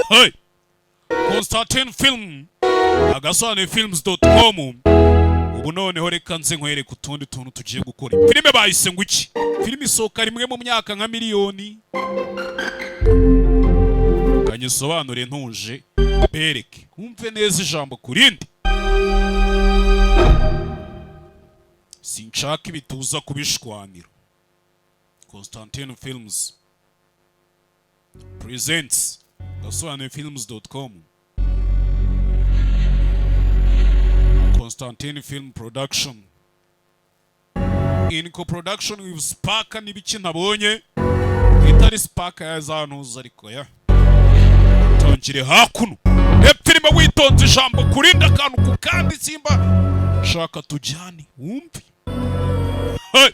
Hey! Constantine Film agasane films.com ubu noneho reka nze nkwereke utundi tuntu tugiye gukora. Filime bayise ngo iki? Filime isohoka rimwe mu myaka nka miliyoni. Kanyisobanure ntuje bereke umve neza ijambo kurindi. Sinshaka ibituza kubishwanira. Constantine Films presents gasobanefilms.com. Constantine Film Production in co-production with Spark n'ibiki nabonye itari Spark yazantuza ariko ya tongire hakuno filime witonze ijambo kurinda akantu ku kandi simba shaka tujyane wumve. Hey!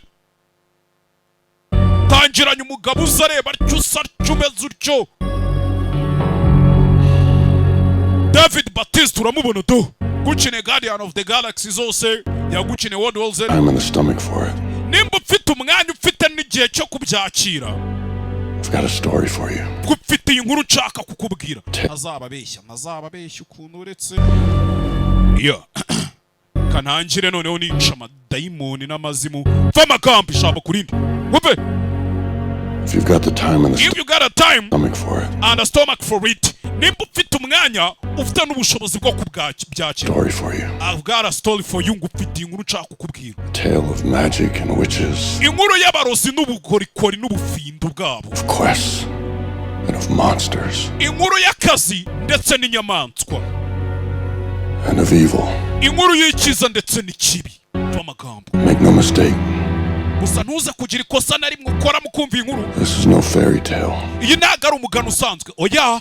Tangiranye umugabo uzareba cyusa cyumeze utyo David Batiste uramubona do gukine Guardian of the Galaxy zose yagukine World War Z. I'm in the stomach for it. Nimba ufite umwanya ufite n'igihe cyo kubyakira. I've got a story for you. Ufite inkuru nshaka kukubwira. Ntazababeshya ukuntu uretse. Yeah. Kanangire noneho nica amadayimoni n'amazimu. Va magambo ijambo kurindi. Wumve. If you've got the time and If you got a time stomach for it. And a stomach for it. Nimba ufite umwanya ufite n'ubushobozi bwo kubyakira. Story for you. I've got a story for you ngufite inkuru nshaka kukubwira. Tale of magic and witches. Inkuru y'abarozi n'ubukorikori n'ubufindu bwabo. Of quests and of monsters. Inkuru y'akazi ndetse n'inyamaswa. And of evil. Inkuru y'ikiza ndetse n'ikibi. Amagambo. Make no mistake. Gusa ntuze kugira ikosa na rimwe ukora mu kumva inkuru. This is no fairy tale. Iyi ntago ari umugani usanzwe. Oya.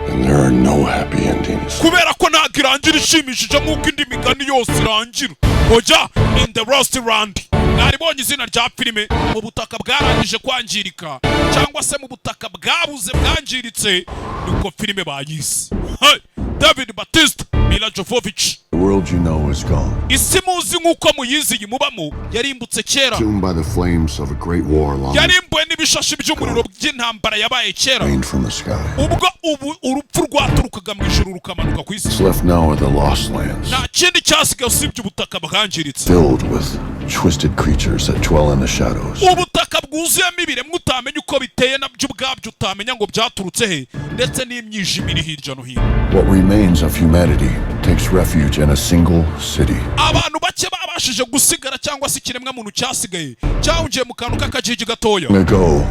And there are no happy endings. Kubera ko ntago irangira ishimishije nk'uko indi migani yose irangira. Oya, in the Rostland. Naribonye izina rya filime mu butaka bwarangije kwangirika cyangwa se mu butaka bwabuze bwangiritse nuko filime bayise. Hey, David Batiste, Mila Jovovich. The world you know is gone. Isi muzi nk'uko muyizi yimubamo yarimbutse kera. Consumed by the flames of a great war long Yarimbuwe n'ibishashi by'umuriro by'intambara yabaye kera. rained from the sky. Ubwo ubu urupfu rwaturukaga mu ijuru rukamanuka ku isi. What's left now are the lost lands, Nta kindi cyasigaye usibye ubutaka bwangiritse. filled with twisted creatures that dwell in the shadows. Ubutaka bwuzuyemo ibiremwa utamenya uko biteye nabyo ubwabyo utamenya ngo byaturutse he ndetse n'imyijima iri hirya no hino. What remains of humanity takes refuge in a single city. Abantu bake babashije gusigara cyangwa se ikiremwa muntu cyasigaye cyahungiye mu kantu k'akajiji gatoya. Ago,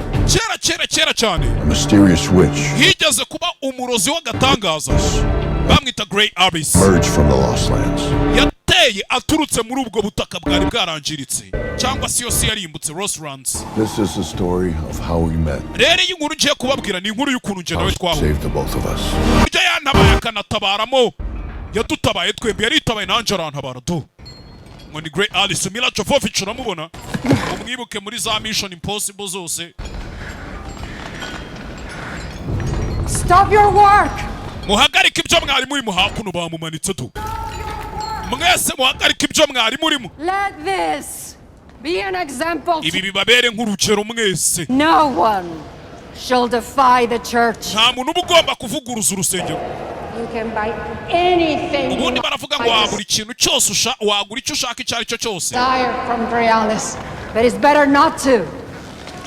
Kera cyane a mysterious witch higeze kuba umurozi w'agatangaza bamwita Grey Abyss. emerged from the lost lands. Yateye aturutse muri ubwo butaka bwari bwarangiritse cyangwa se yose yarimbutse Rostlands. This is the story of how we met. Rero iyi nkuru ngiye kubabwira ni inkuru y'ukuntu nje nawe twahuye. Saved the both of us. Burya yantabaye akanatabaramo yadutabaye twembi yaritabaye nanjye arantabara do. Ngo ni Grey Abyss. Mila Jovovich uramubona umwibuke muri za Mission Impossible zose. Stop your work! Muhagarike ibyo mwari muri muhakuno bamumanitse do. Mwese muhagarike ibyo mwari murimo. Let this be an example. Ibi bibabere nk'urugero mwese. No one shall defy the church. Nta muntu uba ugomba kuvuguruza urusengero. You can buy anything you Ubundi baravuga ngo wagura ikintu cyose wagura icyo ushaka icyo ari cyo cyose. desire from Drealis, but it's better not to.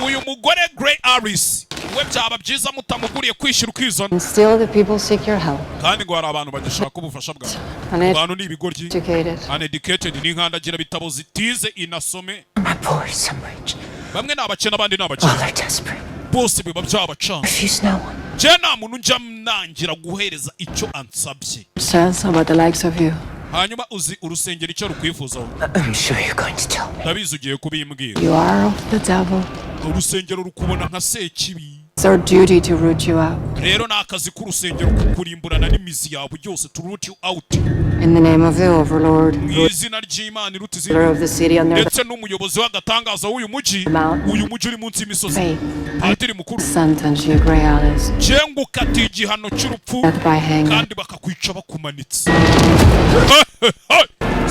Uyu mugore Grey Abyss we byaba byiza mutamuguriye kwishyura ukizana. And still the people seek your help. Kandi ngo hari abantu bagishaka ubufasha bwawe. Abantu ni ibigoryi. Educated. Uneducated ni nkandagira bitabo zitize inasome. I'm poor as some rich. Bamwe ni abakene abandi ni abakene. All are desperate. Bose biba byabacanga. Refuse no one. Je nta muntu njya nangira guhereza icyo ansabye. Says about the likes of you. Hanyuma uzi urusengero icyo rukwifuzaho. I'm sure you're going to tell me. Ndabizi ugiye kubimbwira. You are of the devil. Urusengero rukubona nka sekibi. It's our duty to root you out. Rero ni akazi k'urusengero kukurimburana n'imizi yawe yose to root you out. In the name of the Overlord, Mu izina ry'Imana iruta izindi. ruler of the city on their Ndetse n'umuyobozi w'agatangaza w'uyu mujyi. Uyu mujyi uri munsi y'imisozi. faith, Padiri mukuru. sentence you, Grey Alice. Jengu ukatiye igihano cy'urupfu Death by hanging. kandi bakakwica bakumanitse.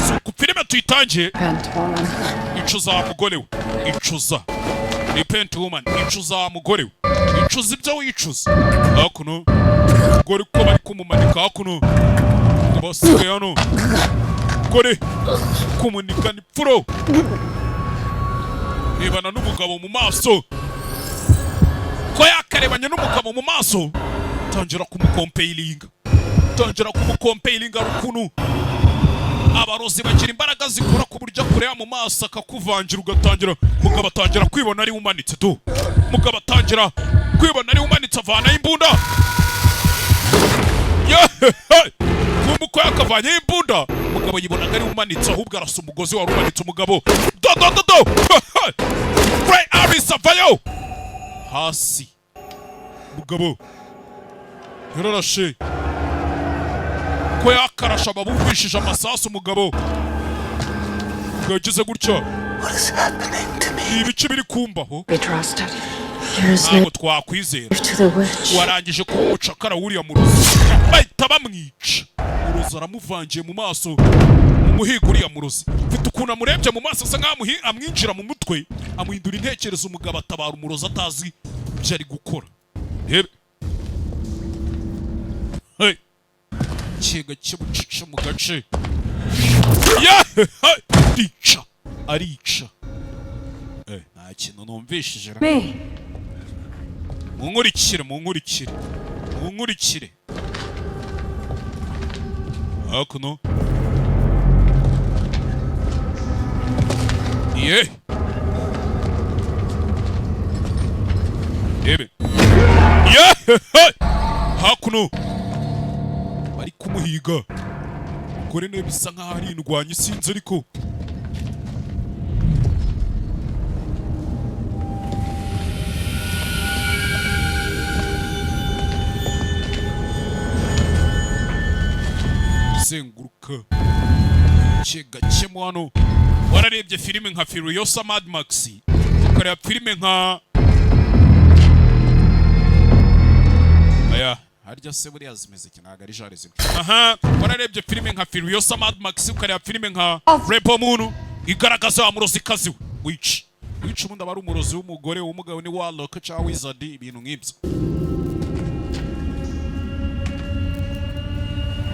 So ku filime tuyitangiye Repent, woman. icuza wa mugore we. Icuza. repent woman, icuza mugore we, icuza ibyo wicuza. Hakuno mugore ko bari kumumanika hakuno, basigaye hano mugore kumunika ni pfuro, rebana n'umugabo mu maso, ko yakarebanye n'umugabo mu maso, tangira kumukompeilinga rukuntu abarozi bagira imbaraga zikora ku buryo kureba mu maso akakuvangira, ugatangira mugabo atangira kwibona ari umanitse tu, mugabo atangira kwibona ari umanitse avana imbunda, kumbuko yakavanye imbunda, mugabo yibonaga ari umanitse ahubwo arasa umugozi wari umanitse umugabo, do Grey Aris avayo hasi, mugabo yararashe ko yakarasha ababumvishije amasasu, umugabo yagize gutya, ibice biri kumbaho, ntabwo twakwizera, warangije kuba umucakara wuriya murozi, bahita bamwica, umurozi aramuvangiye mu maso, umuhiga uriya murozi, mfite ukuntu amurebye mu maso asa nkaho amwinjira mu mutwe, amuhindura intekerezo, umugabo atabara umurozi atazi ibyo ari gukora. Rebe kiga kibucica mu gace, arica nta kintu numvishije. munkurikire hakuno, rebe hakuno bari kumuhiga, kore ne bisa nkaho ari indwanyi sinzi, ariko zenguruka kiga cyemo hano. Wararebye filime nka Furiosa Mad Max, ukareba filime nka harya se buriya zimeze iki, ntabwo ari jare zimwe. Wararebye filime nka Furiosa Mad Max, ukareba filime nka Rebel Moon, igaragaza wa murozi kazi wica ubundi aba ari umurozi w'umugore, w'umugabo ni Warlock cyangwa Wizard, ibintu nk'ibyo.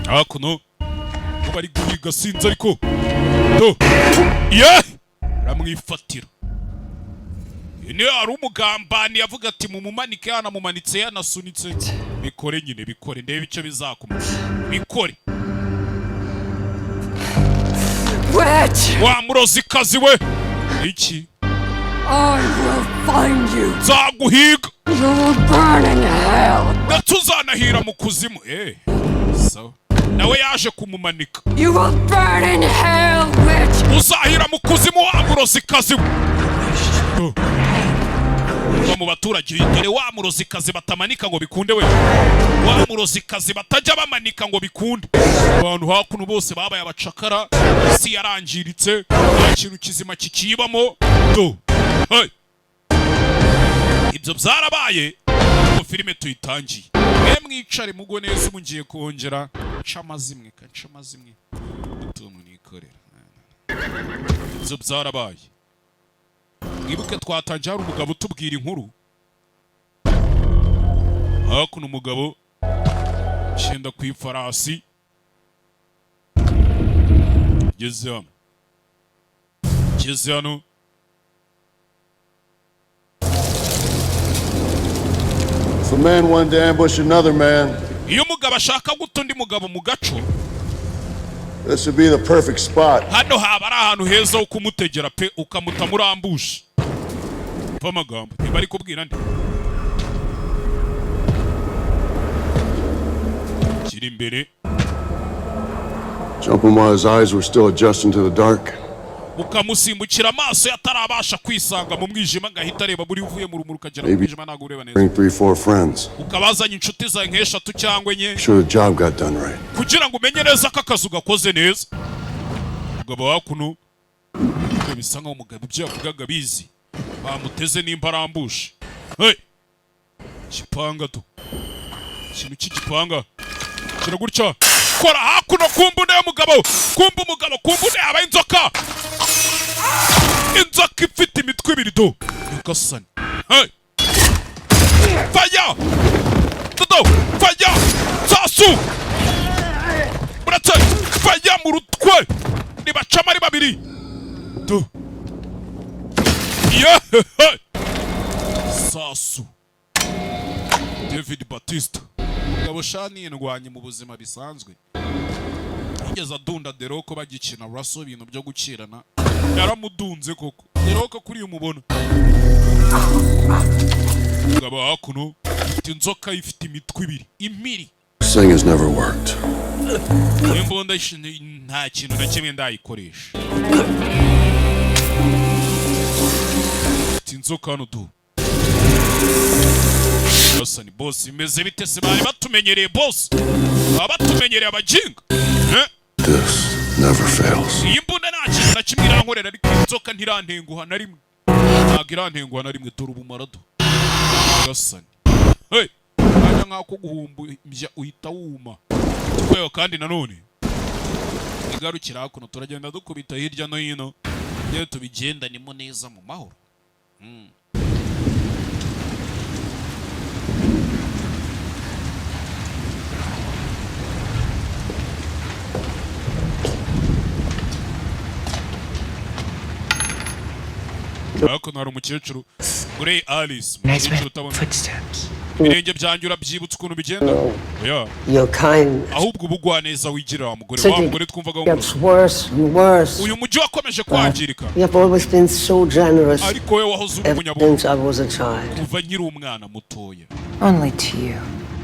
Hakuno bari guhiga sinzi, ariko ramwifatira. Ni ari umugambani yavuga ati mumumanike, yanamumanitse yanasunitse, bikore nyine, bikore ndebe icyo bizakumara, bikore. Wa murozi kazi we iki, I will find you. Nzaguhiga. You will burn in hell. Gatuzanahira mu kuzimu. So nawe yaje kumumanika. You will burn in hell, witch. Uzahira mu kuzimu wa murozi kazi we. Mu baturage dore wa murozi kazi batamanika ngo bikunde we, wa murozi kazi batajya bamanika ngo bikunde. Abantu hakuno bose babaye abacakara, isi yarangiritse, nta kintu kizima kikibamo. Ibyo byarabaye ngo filime tuyitangiye. Mwicare mugwe neza, mungiye kongera camazimwe utuntu nikorera. Ibyo byarabaye. Mwibuke twatangiye hari umugabo utubwira inkuru, hakuno umugabo cyenda ku ifarasi, geze hano If a man wanted to ambush another man, iyo umugabo ashaka guta undi mugabo mu gaco, this would be the perfect spot. hano haba ari ahantu heza ho kumutegera pe, ukamuta muri ambush. Amagambo ntibari kubwira ndi kiri imbere, Jump him while his eyes were still adjusting to the dark. ukamusimbukira amaso yatarabasha kwisanga mu mwijima, agahita areba buri uvuye mu rumuri ukagera mu mwijima ntabwo ureba neza. Bring 3-4 friends. Ukabazanya inshuti zawe nk'eshatu cyangwa enye, Sure the job got done right. kugira ngo umenye neza ko akazi gakoze neza. Umugabo hakuno bisa nkaho umugabo ibyo yavugaga bizi, bamuteze nimba arambushe. Kipanga tu ikintu cy'igipanga kira gutya, kora hakuno kumbune y'umugabo, kumba umugabo, kumbune aba inzoka. inzoka ifite imitwe ibiri do nyagasani. Hey, fire dodo, fire sasu buretse fire mu rutwe nibacama ari babiri do yeah. Sasu David Batista ngabo shani indwanye mu buzima bisanzwe igeza dunda deroko bagikina Russell ibintu byo gukirana yaramudunze koko deroko kuri umubona ngabo hakuno inzoka ifite imitwe ibiri impiri. Thing has never worked. Imbunda nta kintu na kimwe ndayikoresha inzoka hano du Yosani boss imeze bite se bari batumenyereye boss abatumenyereye abajinga This never fails. iyi mbunda nta kintu na kimwe irankorera ariko inzoka ntirantenguha na rimwe ntabwo irantenguha na rimwe dore ubumarado Yosani. Hey, anya nk'ako guhumbya uhita wuma tukweho kandi nanone igarukira hakuno turagenda dukubita hirya no hino yewe tubigendanemo neza mu mahoro. Hakuno hari umukecuru Grey Alice umukecuru utabona ibirenge byanjye urabyibutsa ukuntu bigenda ahubwo ubugwaneza wigira wa mugore wa mugore twumvaga uyu mujyi wakomeje kwangirika ariko we wahoze uri umunyabuntu kuva nkiri umwana mutoya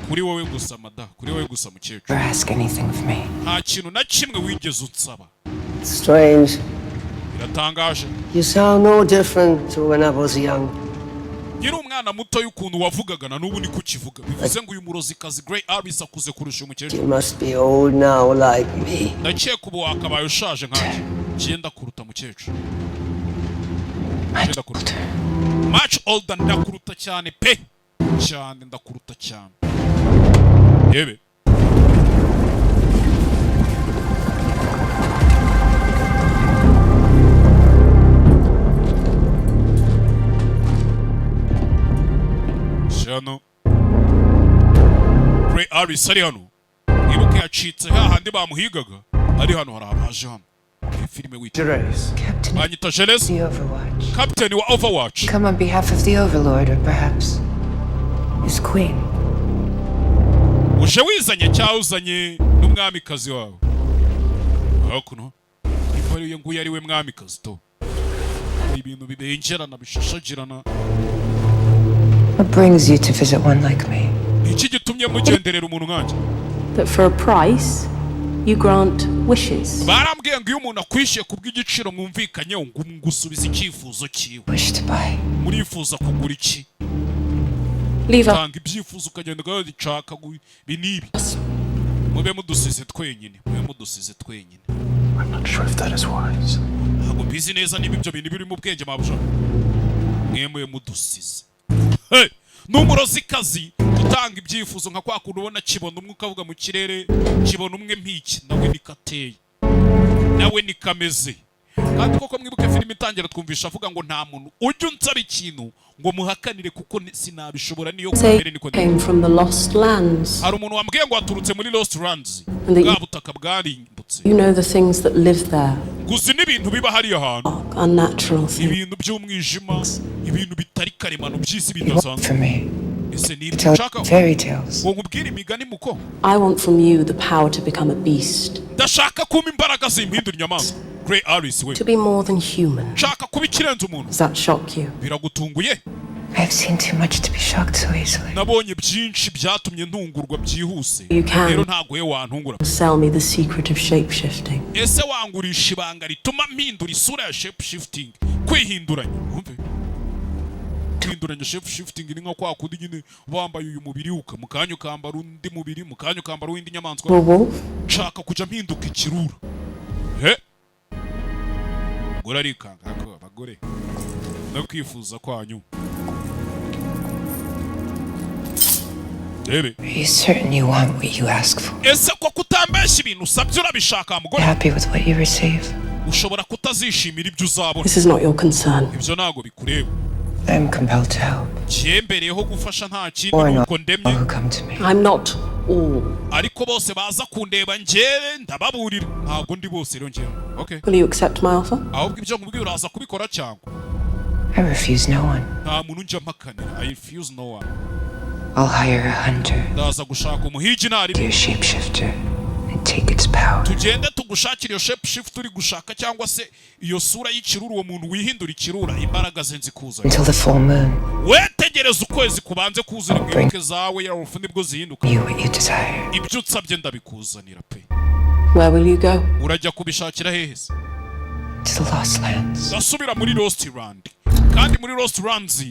kuri wowe gusa mada kuri wowe gusa mukecuru nta kintu na kimwe wigeze unsaba. Biratangaje. You sound no different to when I was young. Nyiri umwana muto y'ukuntu wavugaga na n'ubu ni kukivuga bivuze ngo uyu murozikazi Grey Alice akuze kurusha umukecuru. You must be old now like me. Ndakeka ubu wakabaye ushaje nkanjye cyenda kuruta mukecuru. Much older ndakuruta cyane pe cyane ndakuruta cyane yebe. Hano Grey Alice ari hano ibuke yacitse hahandi bamuhigaga ari hano hari abaje hano filime wita banyita Jerez Captain wa Overwatch. Come on behalf of the Overlord or perhaps his queen. Uje wizanye cyawuzanye n'umwamikazi wawe hakuno ifariye nguye ari we mwamikazi to ibintu bibengerana bishashagirana. What brings you to visit one like me? Iki gitumye mugenderera umuntu nkanje? That for a price you grant wishes. Barambwiye ngo iyo umuntu akwishiye kubw'igiciro mwumvikanye ngo ngusubiza icyifuzo cyiwe. Wish to buy. Murifuza kugura iki? Leave Tanga ibyifuzo ukagenda ugashaka binibi. Mube mudusize twenyine. Mube mudusize twenyine. I'm not sure if that is wise. Ntabwo bizi neza niba ibyo bintu biri mu bwenge mabusha. Mwemwe mudusize. Hey, n'umurozikazi utanga ibyifuzo nka kwa kuntu ubona kibona umwe ukavuga mu kirere kibona umwe mpiki nawe nikateye nawe nikameze. Kandi koko mwibuke filime itangira twumvisha avuga ngo nta muntu ujye unsaba ikintu ngo muhakanire kuko sinabishobora niyo kubere niko came from the lost lands. Hari umuntu wambwiye ngo aturutse muri Lost Lands bwa butaka bwarimbutse. You know the things that live there. Gusa n'ibintu biba hari ahantu Unnatural things. Ibintu by'umwijima ibintu bitari karemano by'isi bidasanzwe. For me. Ese ni fairy tales. Ngo ngubwire imigani muko. I want from you the power to become a beast. Ndashaka kuma imbaraga zimpindura inyamaswa. Grey Alice we. To be more than human. Shaka kuba ikirenze umuntu. Does that shock you? Biragutunguye? I've seen too much to be shocked so easily. Nabonye byinshi byatumye ntungurwa byihuse. Rero ntago ye wantungura. Sell me the secret of shape shifting. Ese wangurisha ibanga rituma mpindura isura ya shape shifting. Kwihinduranya. Umve. Kwihinduranya shape shifting ni nka kwa kundi nyine wambaye uyu mubiri mukanya ukambara undi mubiri mukanya ukambara windi nyamaswa. Shaka kujya mpinduka ikirura. He? Gora arikanga ko abagore. No kwifuza kwanyu. Are you certain you want what you ask for? Ese ko kutambesha ibintu usabye urabishaka mugore? Happy with what you receive? ushobora kutazishimira ibyo uzabona. This is not your concern. Ibyo ntago bikureba. I'm compelled to help. Cyembereyeho gufasha nta kindi Or not nuko all ndemye. who come to me. I'm not all. Ariko bose baza kundeba njyewe ndababurira. Ntago ndi bose rero njyewe. Okay. Will you accept my offer? Ahubwo ibyo nkubwira uraza kubikora cyangwa? I refuse no one. Nta muntu njya mpakanira. I refuse no one. I'll hire a hunter, Ndaza gushaka umuhigi ntari. be a shapeshifter, and take its power. Tugende tugushakira iyo shape shift uri gushaka cyangwa se iyo sura y'ikirura uwo muntu wihindura ikirura imbaraga ze nzikuza. Until the full moon, Wetegereza ukwezi kubanze kuzira mwibuke zawe ya rufu nibwo zihinduka. you what you desire. Ibyo utsabye ndabikuzanira pe. Where will you go? Urajya kubishakira hehe se? To the Lost Lands. Gasubira muri Lost Land. Kandi muri Lost Lands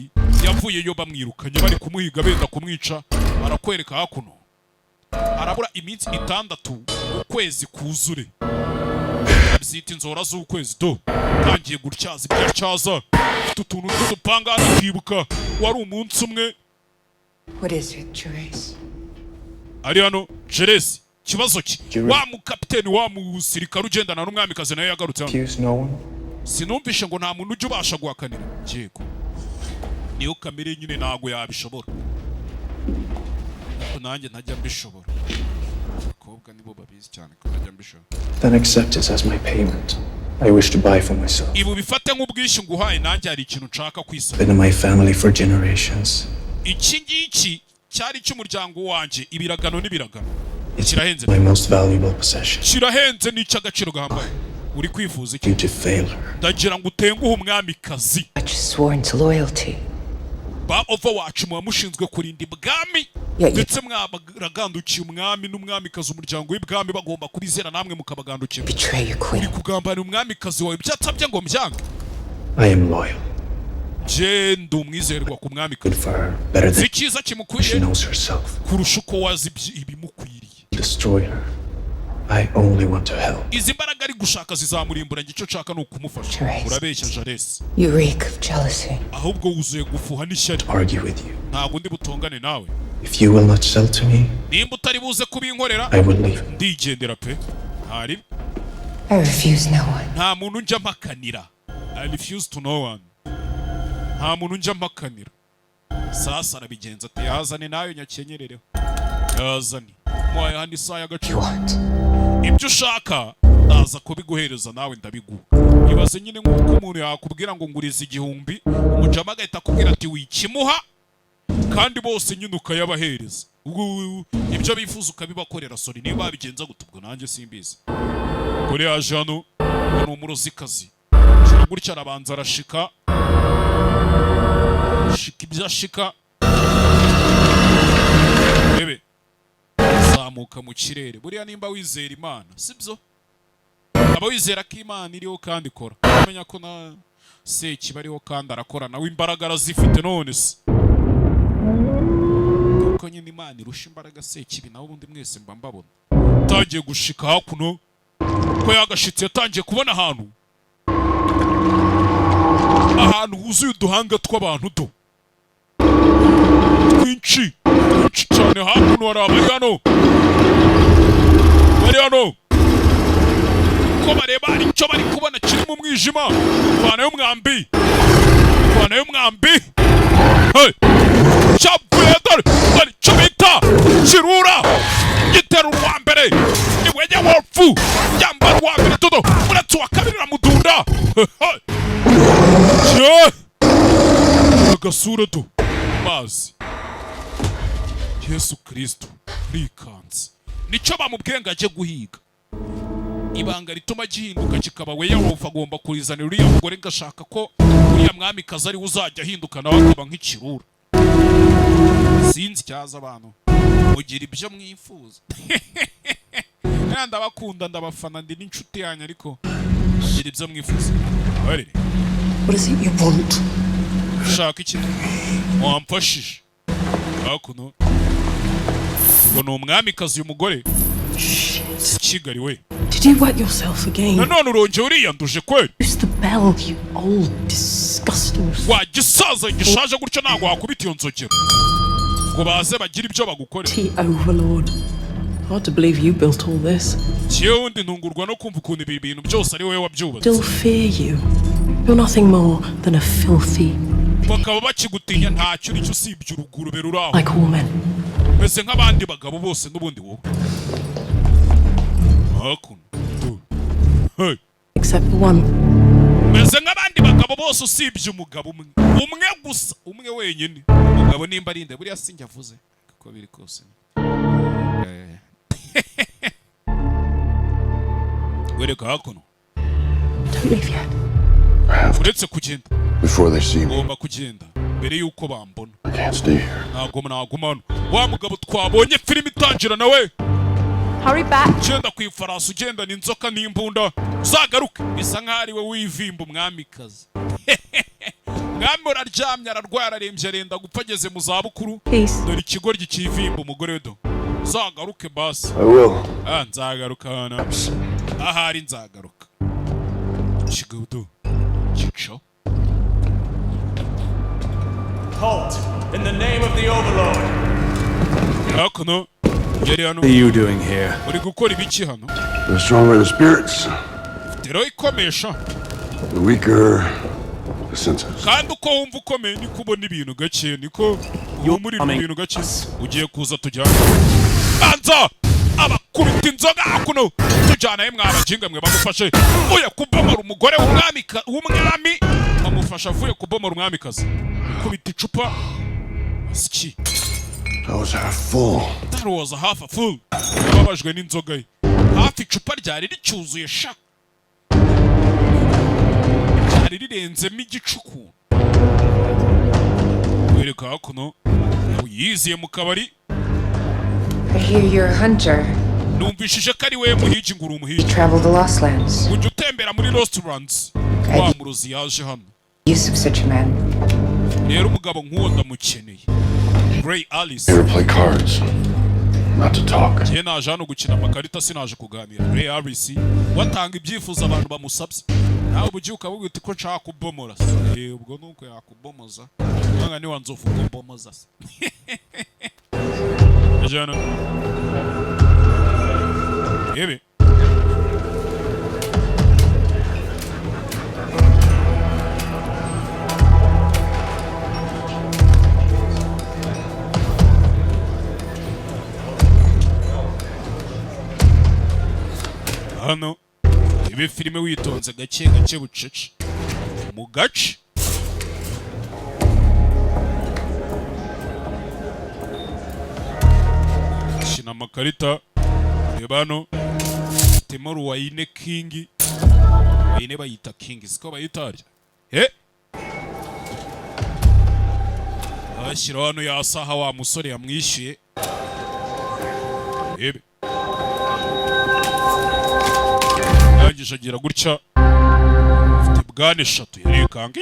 yavuyeyo bamwirukanye bari kumuhiga benda kumwica arakwereka hakuno. Arabura iminsi 6 ukwezi kuzure. Bizita inzora z'ukwezi do. Tangiye gutyaza ibyacyaza. Utuntu tudupanga kwibuka wari umunsi umwe. What is it, Therese? Ari hano Jeresi kibazo ki wa mu kapiteni wa mu sirikare ugendana n'umwamikazi nayo yagarutse hano. Accuse no one. Sinumvishe ngo nta muntu ujya ubasha guhakanira. Yego. Niyo kamere nyine ntago yabishobora. Nanjye ntajya mbishobora. Abakobwa nibo babizi cyane ko ntajya mbishobora. Then accept it as my payment. I wish to buy for myself. Ibu bifate nk'ubwishyu nguhaye nanjye hari ikintu nshaka kwisaba. Been in my family for generations. Iki ngiki cyari cy'umuryango wanje ibiragano n'ibiragano. It's Kirahenze. my most valuable possession. Kirahenze n'icy'agaciro gahambaye. Uri kwifuza iki? You to fail her. Ndagira ngo utenguhe umwamikazi. Much sworn to loyalty. Ba Overwatch muba mushinzwe kurinda ibwami Yeah, ndetse mwabaragandukiye umwami n'umwamikazi umuryango w'ibwami bagomba kubizera namwe mukabagandukira. Betray your Uri queen. kugambanira umwamikazi wawe byatsabye ngo mbyange. I am loyal. Je ndi umwizerwa ku mwamikazi. Good for her. Better than Zikiza she kimukwiriye knows herself. kurusha uko wazi ibimukwiriye. Destroy her. I only want to help. Izi mbaraga ari gushaka zizamurimbura icyo nshaka ni ukumufasha. Therese. Urabeshya Jaresi. You reek of jealousy. Ahubwo wuzuye gufuha n'ishyari. Argue with you. Ntabwo ndi butongane nawe. If you will not sell to me, Nimba utari buze kubinkorera I will leave. ndigendera pe. Ntari I refuse no one. nta muntu njya mpakanira. I refuse to no one. Nta muntu njya mpakanira. Sasa arabigenza ati yazane nayo nyakenyerereho. Yazane. Mwaye handi saa You y'agaciro. want? Ibyo ushaka ndaza kubiguhereza nawe ndabiguha. Ibaze nyine nk'uko umuntu yakubwira ngo nguriza 1000 umujama agahita akubwira ati wikimuha kandi bose nyine ukayabahereza. Ibyo bifuza ukabibakorera sori niba babigenza gutubwo nanjye simbizi. Kuri yaje hano ni umurozikazi. Gutya arabanza arashika. Shika ibyo ashika. Bebe. Zamuka mu kirere. Buriya nimba wizera Imana, sibyo? Aba wizera ko Imana iriho kandi ikora. Umenya ko na Seki bariho kandi arakora nawe imbaraga arazifite none se. Kuko nyine Imana irusha imbaraga Seki nawe ubundi mwese mba mbabona. Tagiye gushika hakuno ko yagashitse yatangiye kubona ahantu huzuye uduhanga tw'abantu do. Twinshi cyane hakuno hari abari hano ko bareba hari icyo bari kubona kiri mu mwijima. Vanayo mwambi hey cyavuye dore cyo bita kirura gitera uwa mbere ni wenye wolfu yamba uwa mbere todo uretse uwa kabiri ramudunda agasura do mazi Yesu Kristo rikanze nicyo bamubwiye ngo ajye guhiga. Ibanga rituma gihinduka kikaba we Yehova agomba kurizanira uriya mugore ngashaka ko uriya mwamikazi ari uzajya ahinduka nawe akaba nk'ikirura. Sinzi cyaza abantu mugira ibyo mwifuza. Ndabakunda ndabafana ndi n'inshuti yanyu ariko mugira ibyo mwifuza. What is it you want? Shaka iki? Wamfashije. Hakuno. Ngo ni umwamikazi uyu mugore. Kigali we. Did you wet yourself again? Nanone urongeye uriyanduje kweli. Use the bell, you old disgusting. Wagisaza gishaje gutyo ntago wakubita iyo nzogera ngo baze bagira ibyo bagukorera. Tea overlord. Hard to believe you built all this. Jewe ndi ntungurwa no kumva ukuntu ibi bintu byose ari wowe wabyubatse. Still fear you. You're nothing more than a filthy bakaba bakigutinya ntacyo nicyo usibye urugurube ruraho. like all men. Meze nk'abandi bagabo bose n'ubundi wowe. Hey. Except for one. Meze nk'abandi bagabo bose usibye umugabo umwe. Umwe gusa, umwe wenyine. Umugabo nimba arinde buriya sinjye avuze kuko biri kose. Wereka hakuno. Don't leave yet. Uretse kugenda. Before they see me, Ngomba kugenda mbere yuko bambona. I can't stay here. Naguma hano. Wa mugabo twabonye filime itangira nawe. Hurry back. Ugenda ku ifarasi ugenda n'inzoka n'imbunda. Uzagaruke bisa nk'aho ari we wivimba umwamikazi. Mwami uraryamye ararwaye ararembye arenda gupfa ageze mu zabukuru. Peace. Dore ikigoryi kivimba umugore we do. Uzagaruke basi. I will. Nzagaruka hano. Ahari nzagaruka. Chigudu. Chicho. Halt! In the name of the Overlord! Hakuno. Yari hano. What are you doing here? Uri gukora ibiki hano? The stronger the spirits, Tero ikomesha. the weaker the senses. Kandi uko wumva ukomeye niko ubona ibintu gake niko muri ibintu gake ugiye kuza tujyana. Banza abakubita inzoga hakuno tujyana he mwabajinga mwe bamufashe uye kubomora umugore w'umwami bamufasha avuye kubomora umwamikazi kubita icupa asiki. I was half full. That was a half a full. Yababajwe n'inzoga ye. Hafi icupa ryari ricyuzuye sha. Ryari rirenzemo igicuku. Wereka hakuno uyiziye mu kabari. I hear you're a hunter. Numvishije ko ari we muhigi nguru umuhigi. Travel the Lost Lands. Ujya utembera muri restaurants. Wa muruzi yaje hano. Use of such a man. Rero umugabo nk'uwo ndamukeneye. Ray Alice. Here to play cards, not to talk. Njye naje hano gukina amakarita sinaje kuganira. Ray Alice watanga ibyifuzo abantu bamusabye. Nawe ubugiye ukavuga uti ko nshaka kubomora. Ubwo nuko yakubomoza. Mwanga ni wanzofu kubomoza. Jana. Ebe. Hano ibe filime witonze gake gake bucece mu gace. Shina amakarita reba hano Timor Wayne King. Wayne bayita King siko bayita arya ashyira hano yasaha wa musore yamwishyuye. Ebe yangije agira gutya afite bwane eshatu yarikanga.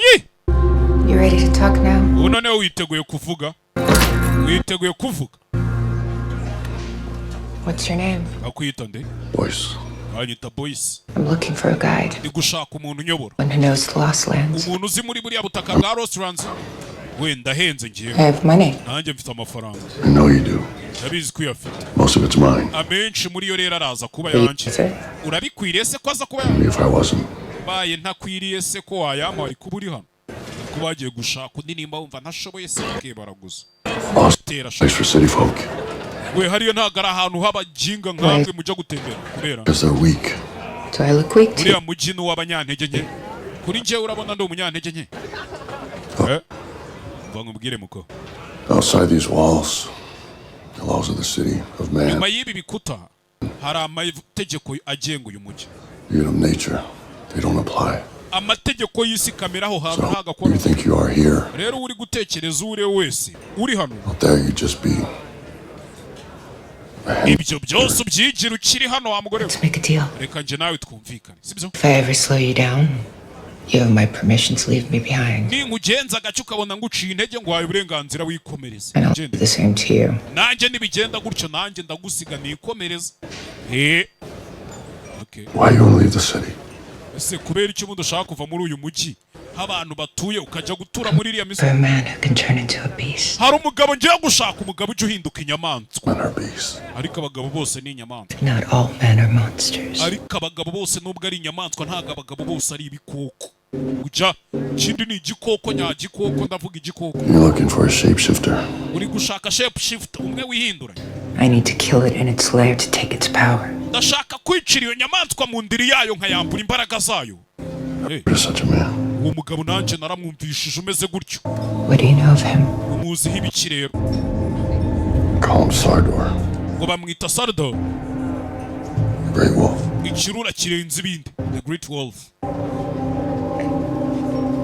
You ready to talk now? Ubu noneho witeguye kuvuga. Witeguye kuvuga. What's your name? Akwita nde? Voice. Anyita Boyce. I'm looking for a guide. Ndi gushaka umuntu unyobora. One who knows the Lost Lands. Umuntu uzi muri buriya butaka bwa Roslands. Wenda henze I ngiye. have money. Nanjye mfite amafaranga. I know you do. Ndabizi ko uyafite. Most of it's mine. Amenshi muri yo rero araza kuba Is yanjye. it? Urabikwiriye se ko aza kuba yanjye? If I wasn't, Baye ntakwiriye se ko wayama wari kuba uri hano. Ko bagiye gushaka undi nimba wumva ntashoboye se baraguza. lost Tera place for city folk. we hariyo ntago ari ahantu h'abajinga nk'amwe mujya gutembera kubera Because they're weak. Do I look weak too? uriya mujyi ni uw'abanyantege nke. Kuri njyewe urabona ndi umunyantege nke? Mva nkubwire muko. Outside these walls, the laws of the city, of man, Nyuma y'ibi bikuta hari amategeko agenga uyu mujyi. and of nature, they don't apply. Amategeko y'isi kamera aho hantu So, ntagakora. you think you are here, Rero uri gutekereza ure wese uri hano. out there you just be. Ibyo byose ubyigira ukiri hano wa mugore we. Let's make a deal. Reka nje nawe twumvikane sibyo? If I ever slow you down, you have my permission to leave me behind. Ninkugenza agace ukabona nguciye intege ngo wawe uburenganzira wikomereze. And I'll do the same to you. Nanjye nibigenda gutyo nanjye ndagusiga nikomereza. Okay. Why you want to leave the city? Ese kubera iki umuntu ushaka kuva muri uyu mujyi abantu batuye ukajya gutura muri iriya For a misozi. man who can turn into a beast. Hari umugabo ngiye gushaka umugabo ujya uhinduka inyamaswa. Men are beasts. Ariko abagabo bose ni inyamaswa. Not all men are monsters. Ariko abagabo bose nubwo ari inyamaswa ntabwo abagabo bose ari ibikoko. Ujya kindi ni igikoko nyagikoko, ndavuga igikoko. You're looking for a shapeshifter. Uri gushaka shapeshifter umwe wihindura. I need to kill it in its lair to take its power. Ndashaka kwicira iyo nyamaswa mu ndiri yayo nkayambura imbaraga zayo. You're such a man. Uwo mugabo nanjye naramwumvishije umeze gutyo. What do you know of him? Umuziho ibiki rero? Call him Sardor. Ngo bamwita Sardor. The Great Wolf. Ikirura kirenze ibindi. The Great Wolf.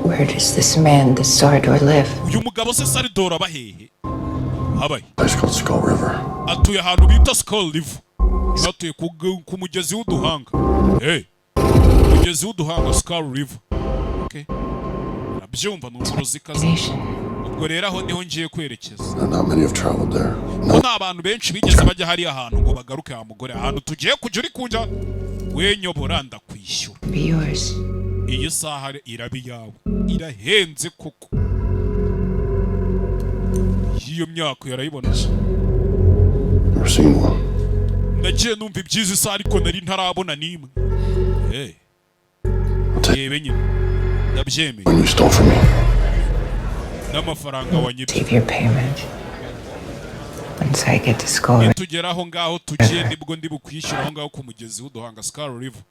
Where does this man, the Sardor, live? Uyu mugabo se Sardor aba hehe? Habaye. Place called Skull River. Atuye ahantu bita Skull River. Atuye ku mugezi w'uduhanga. Mugezi w'uduhanga Skull River. Okay. Nabyumva ni umurozi kazi. Ubwo rero aho niho ngiye kwerekeza. Not many have traveled there. No. Nta bantu benshi bigeze bajya hariya ahantu ngo bagaruke ha mugore. Ahantu tugiye kujya uri kunja. We nyobora ndakwishyura. Be yours. Iyi saha iraba iyawe. Irahenze koko. Iyo myaka yarayibona. Never seen one. Nagiye numva ibyiza isa ariko nari ntarabona nimwe. Yebe nyine. Ndabyemeye. When you stole from me. N'amafaranga wanyibye. Receive your payment. Once I get to Skull River. Tugera aho ngaho tugiye nibwo ndi bukwishyura aho ngaho ku mugezi w'uduhanga Skull River.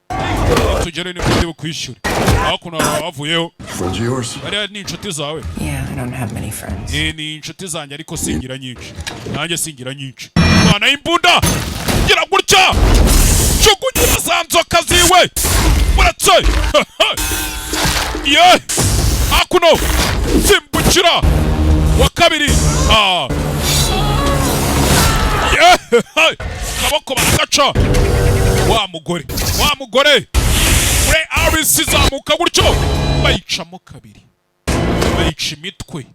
Tugere nibwo ndi bukwishyura. Aho kuno bavuyeho. Friends of yours? Bariya ni inshuti zawe. Yeah, I don't have many friends. Ni inshuti zanjye ariko singira nyinshi. Nanjye singira nyinshi. Mwana y'imbunda! Gira gutya! Jugunyira za nzoka ziwe! Muratse! Ye! Hakuno! Simbukira! Wa kabiri! Ye! Kaboko baragaca! Wa mugore! Wa mugore! Ure Aris zamuka gutyo! Bayicamo kabiri. Bayica imitwe.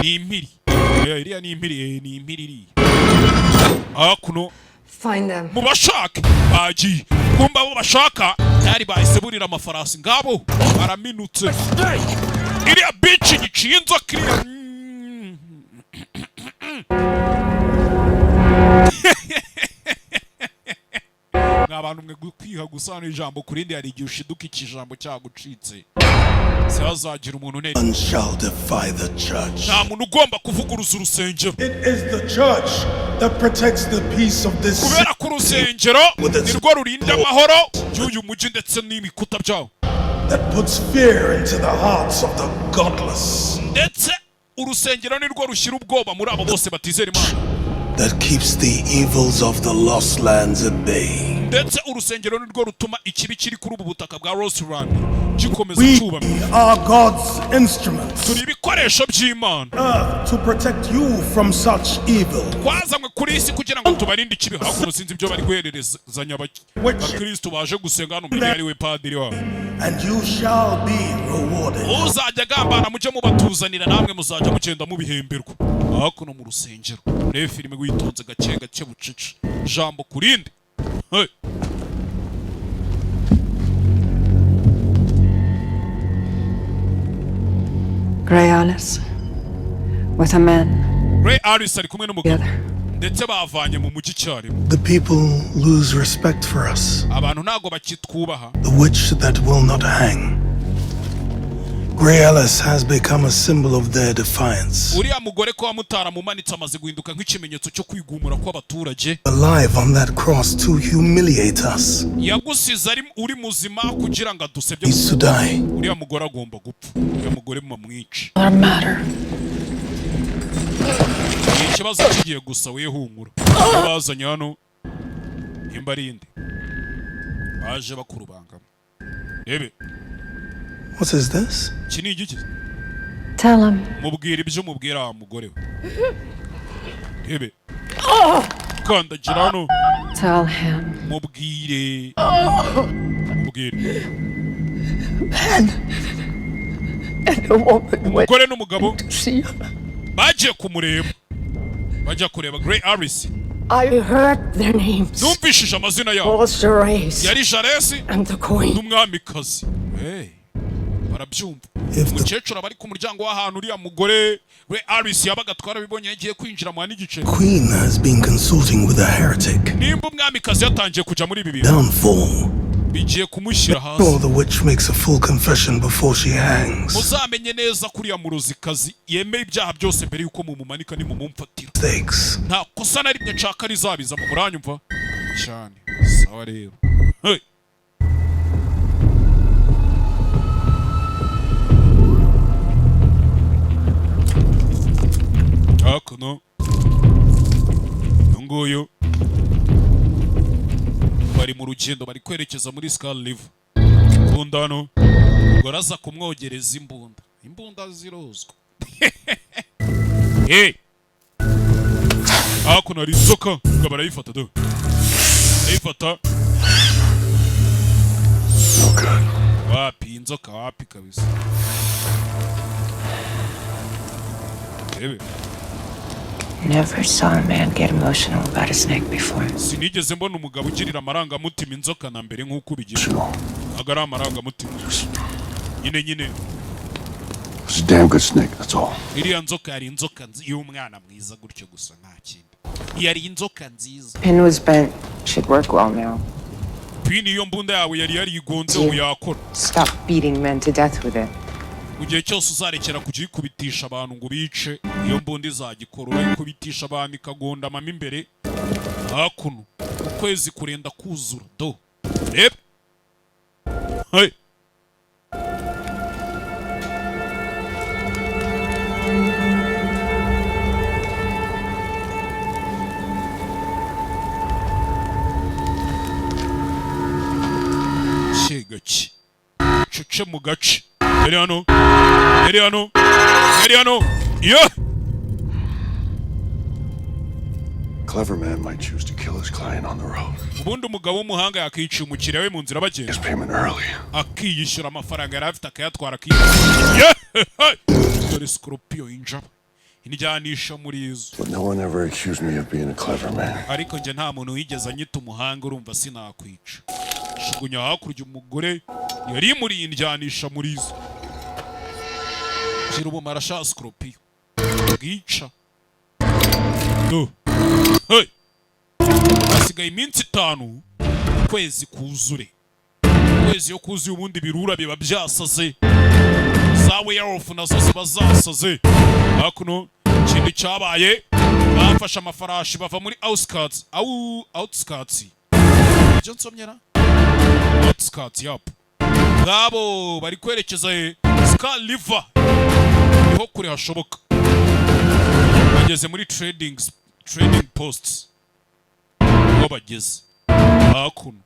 Ni impiri. Iriya ni impiri. Ni impiri iriya. Hakuno. Find them. Mubashaka bagiye kumba abo bashaka yari bahise burira amafarasi ngabo araminutse iriya bitch giciye inzoka iriya nk'abantu mwe kwiha gusana ijambo kurindi hari igihe ushiduka ikijambo cyagucitse sihazagira umuntu neza. None shall defy the church. Nta muntu ugomba kuvuguruza urusengero. It is the church that protects the peace of this city. Kubera ku rusengero nirwo rurinda amahoro y'uyu mujyi ndetse n'ibikuta byawo. That puts fear into the hearts of the godless. Ndetse urusengero nirwo rushyira ubwoba muri abo bose batizera Imana. That keeps the evils of the lost lands at bay. Ndetse urusengero nirwo rutuma ikibi kiri kuri ubu butaka bwa Rosland gikomeza We cyubama. are God's instruments. Turi ibikoresho by'Imana. To protect you from such evil. Twazanywe kuri isi kugira ngo tubarinde ikibi. Hakuno sinzi ibyo bari guhererezanya abakristo baje gusenga hano muri ari we padiri wabo. And you shall be rewarded. Uzajya gambana mujye mubatuzanira namwe muzajya mugenda mubihemberwa. Hakuno mu rusengero. Reba filime witonze gake gake bucici. Jambo kurinde. Hey. Grey Alice. With a man. Grey Alice ari kumwe n'umugabo. Together. Ndetse bavanye mu mujyi cyarimo. The people lose respect for us. Abantu ntago bakitwubaha. The witch that will not hang. Grey Alice has become a symbol of their defiance. Uriya mugore ko wamutara mumanitse amaze guhinduka nk'ikimenyetso cyo kwigumura kw'abaturage. Alive on that cross to humiliate us. Yagusize ari uri muzima kugira ngo adusebye. He's to die. Uriya mugore agomba gupfa. Uriya mugore mumwice. What a matter. Ikibazo kigiye gusa we humura. Bazanye hano nimba arinde. Baje bakurubangamo. Rebe. What is this? Iki ni igiki? Tell him. Mubwira ibyo mubwira wa mugore we. Rebe. Kandagira hano. Tell him. Mubwire. Mubwire. Man and a woman Umugore n'umugabo to see her. bagiye kumureba. Bajya kureba Grey Alice. I heard their names. Numvishije amazina yabo. All Charades Yari Jaresi and the Queen. n'umwamikazi. Hey. barabyumva. If the Umukecuru aba ari ku muryango w'ahantu uriya mugore we Aris yabaga twarabibonye yagiye kwinjira mu n'igice. Queen has been consulting with a heretic, Nimba umwamikazi yatangiye kuja muri ibi bintu downfall. bigiye kumushyira Sure, hasi. the witch makes a full confession before she hangs. Muzamenye neza kuriya murozikazi yemeye ibyaha byose mbere yuko mumumanika ni mumumfatira. Mistakes. Nta kosa na rimwe nshaka rizabiza mu muranyumva cyane. Sawa rero. Hey. Hakuno nguyu bari mu rugendo bari kwerekeza muri Skull River. Imbundano ngo araza kumwogereza imbunda zirozwa. Hey, hakuno hari inzoka ngo barayifata do barayifata. No good. Wapi inzoka wapi kabisa. Ebe Never saw a man get emotional about a snake before. sinigeze mbona umugabo ugirira amarangamutima inzoka na mbere nk'uko ubigira. Sure. Agara amarangamutima nyine It's a damn good snake, that's all. iriya nzoka yari inzoka y'umwana mwiza gutyo gusa nta kindi. Yari inzoka nziza. Pin was bent. Should work well now. Pini iyo mbunda yawe yari yarigonze ubu yakora. Stop beating men to death with it. Mu gihe cyose uzarekera kujya uyikubitisha abantu ngo bice iyo mbunda izagikora. Urayikubitisha abantu ikagondamamo imbere hakuno ukwezi kurenda kuzura do. Reba hey. Gaki cuce mu gace. Eri hano yeah. Clever man might choose to kill his client on the road. Ubundi umugabo w'umuhanga yakiciye umukiriya we mu nzira bagenda His payment early. akiyishyura amafaranga yari afite akayatwara akiyishyura. Dore Scorpio injaba injyanisha muri izo. But no one ever accused me of being a clever man. Ariko njye nta muntu wigeze anyita umuhanga urumva sinakwica. Shugunya hakurya umugore yari muri indyanisha muri izo. Shira ubumara sha Scorpio bwica do. Hey, hasigaye iminsi 5 kwezi kuzure. Kwezi yo kuzuye ubundi birura biba byasaze. Za werewolf nazo ziba zasaze. Hakuno kindi cyabaye bafashe amafarashi bava muri outskirts. Ibyo nsomyera outskirts yap. Ngabo bari kwerekeza Skull River niho kure hashoboka. Bageze muri trading posts. Ngo bageze hakuno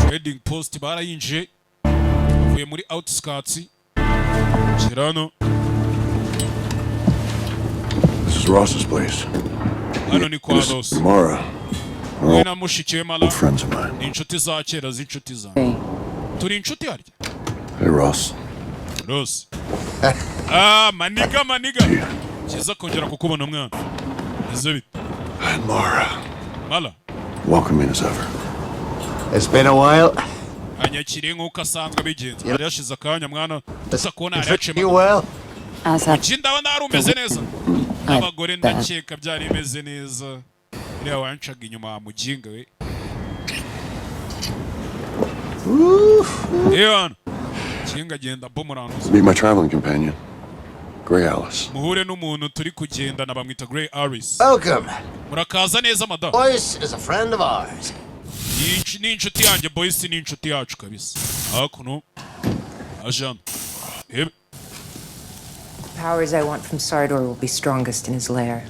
trading post barayinje bavuye muri outskirts. Kirano This is Ross's place. hano ni kwa Ross. Mara. We na mushiki we Mala Old friends of mine. ni inshuti za kera z'inshuti zanjye. Turi inshuti harya Hey, Ross. Ross. Maniga. Kiza kongera kukubona mwana. Ese bite? And Mara. Mala. Welcome in as ever. It's been a while. Anyakiriye nk'uko asanzwe abigenza. Yari yashize akanya mwana. Gusa kubona yari You yacema. well? Iki ndabona hari umeze neza. Abagore ndakeka byari imeze neza. Iriya wancaga inyuma wa mujinga we. Ewan. Kinga genda bomuranuza. Meet my traveling companion, Grey Alice. Muhure n'umuntu turi kugenda na bamwita Grey Aris. Welcome. Murakaza neza madam. Boyce is a friend of ours. Ni inshuti yanjye Boyce ni inshuti yacu kabisa. Hakuno Ajan. The powers I want from Sardor will be strongest in his lair.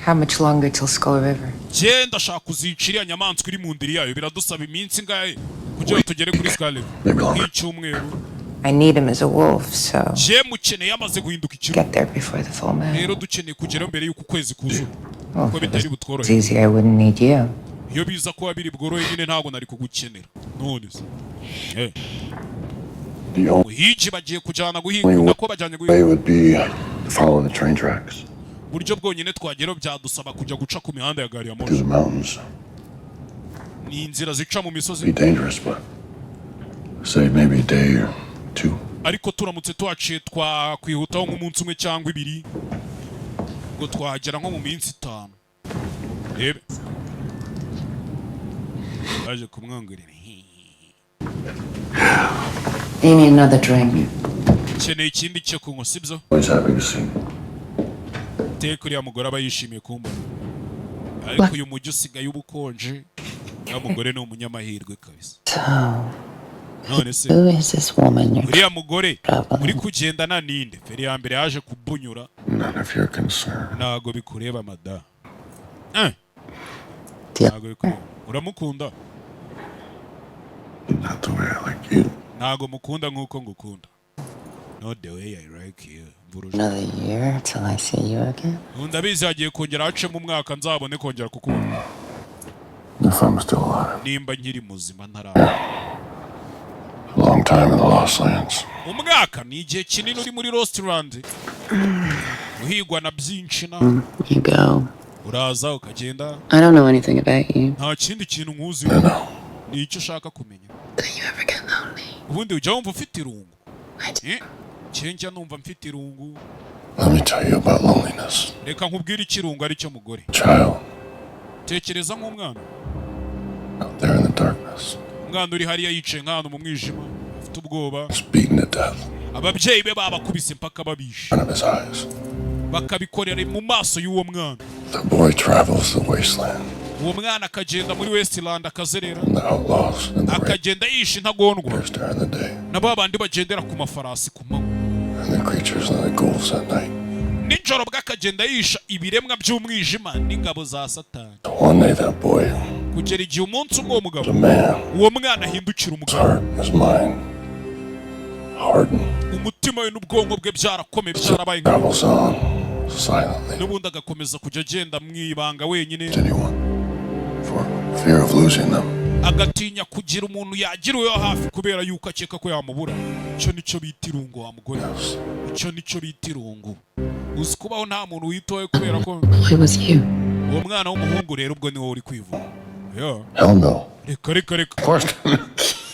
How much longer till Skull River? Genda shaka kuzicira nyamanzwe iri mu ndiri yayo biradusaba iminsi ngahe kugira tugere kuri Skull River. Nk'icyumweru. I need him as a wolf, so Je mukeneye yamaze guhinduka ikiru. get there before the full moon. Rero dukeneye kugera mbere y'uko kwezi kuzura. Well, Ko if it bitari was butworohe. easy, I wouldn't need you. Iyo biza kuba biri bworohe nyine ntago nari kugukenera. None se. The only Uhiji bagiye kujana guhinga nako bajanye way guhinga. would be to follow the train tracks Buryo bwonyine twagera byadusaba kujya guca ku mihanda ya gari ya through moshi. the mountains. ni inzira zica mu Be misozi, dangerous, but say maybe a day or two. ariko turamutse tuhaciye twakwihutaho nk'umunsi umwe cyangwa ibiri, ngo twagera nko mu minsi 5. Rebe baje kumwangurira. Need me another drink. Keneye ikindi cyo kunywa, sibyo? Always happy to see you. Teka uriya mugore aba yishimiye kumbona, ariko uyu mujyi usigaye ubukonje. Ya mugore ni umunyamahirwe kabisa. None se Who is this woman you're uriya mugore uri kugendana ninde? Feri ya mbere yaje kubunyura. None of your concern. Ntago bikureba mada. Ntago bikureba. Uramukunda? Not the way I like you. Ntago mukunda nk'uko ngukunda. Not the way I like you. another year till I see you again? Ndabizi hagiye kongera hacemo umwaka nzabone kongera kukubona. If I'm still alive. Nimba nkiri muzima ntaraba. A long time in the Lost Lands. Umwaka ni igihe kinini uri muri Lost Land. Uhigwa na byinshi na. You go. Uraza ukagenda. I don't know anything about you. Nta kindi kintu nkuzi. Ni icyo ushaka kumenya. Do you ever get lonely? Ubundi ujya wumva ufite irungu. Cyenjya numva mfite irungu. Let me tell you about loneliness. Reka nkubwire ikirungu ari cyo mugore. Child. Tekereza nk'umwana. Out there in the darkness. Umwana uri hariya yicaye nk'ahantu mu mwijima. Afite ubwoba. Beaten to death. Ababyeyi be babakubise mpaka babishe. In front of his eyes. Bakabikorera mu maso y'uwo mwana. The boy travels the wasteland. Uwo mwana akagenda muri Westland akazerera. The outlaws and the akagenda yishe intagondwa. during the day. Na babandi bagendera ku mafarasi ku manywa. And the creatures and the ghouls at night. Nijoro bw'akagenda yisha ibiremwa by'umwijima n'ingabo za Satani. One day that boy, Kugera igihe umunsi umwe umugabo. the man, Uwo mwana ahindukira his umugabo. heart, his mind, hardened, Umutima we n'ubwonko bwe byarakomeye byarabaye. travels on silently. N'ubundi agakomeza kujya agenda mwibanga wenyine. Anyone, for fear of losing them. Agatinya kugira umuntu yagira uwo hafi kubera yuko akeka ko yamubura. Icyo nicyo bita irungu wa mugore. Icyo nicyo bita irungu. Uzi kubaho nta muntu witoye kubera ko. It was you. Uwo mwana w'umuhungu rero ubwo ni wowe uri kwivuga. Yeah. Hell no. Reka. Of course.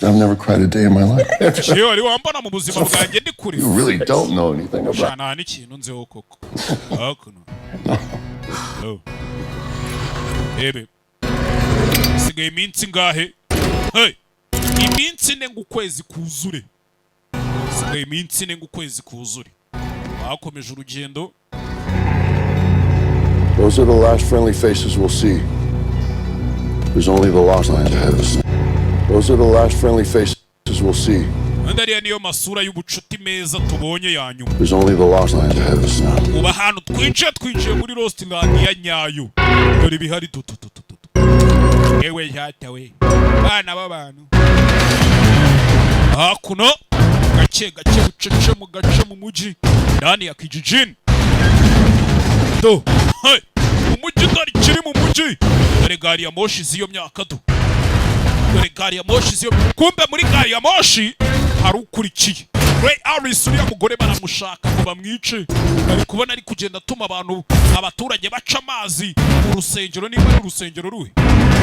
I've never cried a day in my life. Jewe wari wambana mu buzima bwanjye ndi kuri. You really don't know anything about. Shana n'ikintu nzeho koko. Hakuno. Oh. Bebe. Sigaye iminsi ngahe? Hey. Iminsi ne ngukwezi kuzure. Sigaye iminsi ne ngukwezi kuzure. Bakomeje urugendo. Those are the last friendly faces we'll see. There's only the Lost Lands ahead of us. Those are the last friendly faces we'll see. Andariya niyo masura y'ubucuti meza tubonye ya nyuma. There's only the Lost Lands ahead of us now. Uba hano twinjiye muri Lost Land ya nyayo. Dore bihari Ewe jata we. Bana b'abantu. Hakuno gake bucece mu gace mu muji. Ndani ya kijijini. Do. Hey. Umujyi utari kiri mu mujyi. Dore gari ya moshi z'iyo myaka do. Dore gari ya moshi z'iyo. Kumbe muri gari ya moshi hari ukurikiye. Grey Aris uriya mugore baramushaka ngo bamwice. Ari kubona ari kugenda atuma abaturage baca amazi mu rusengero niba ari urusengero ruhe.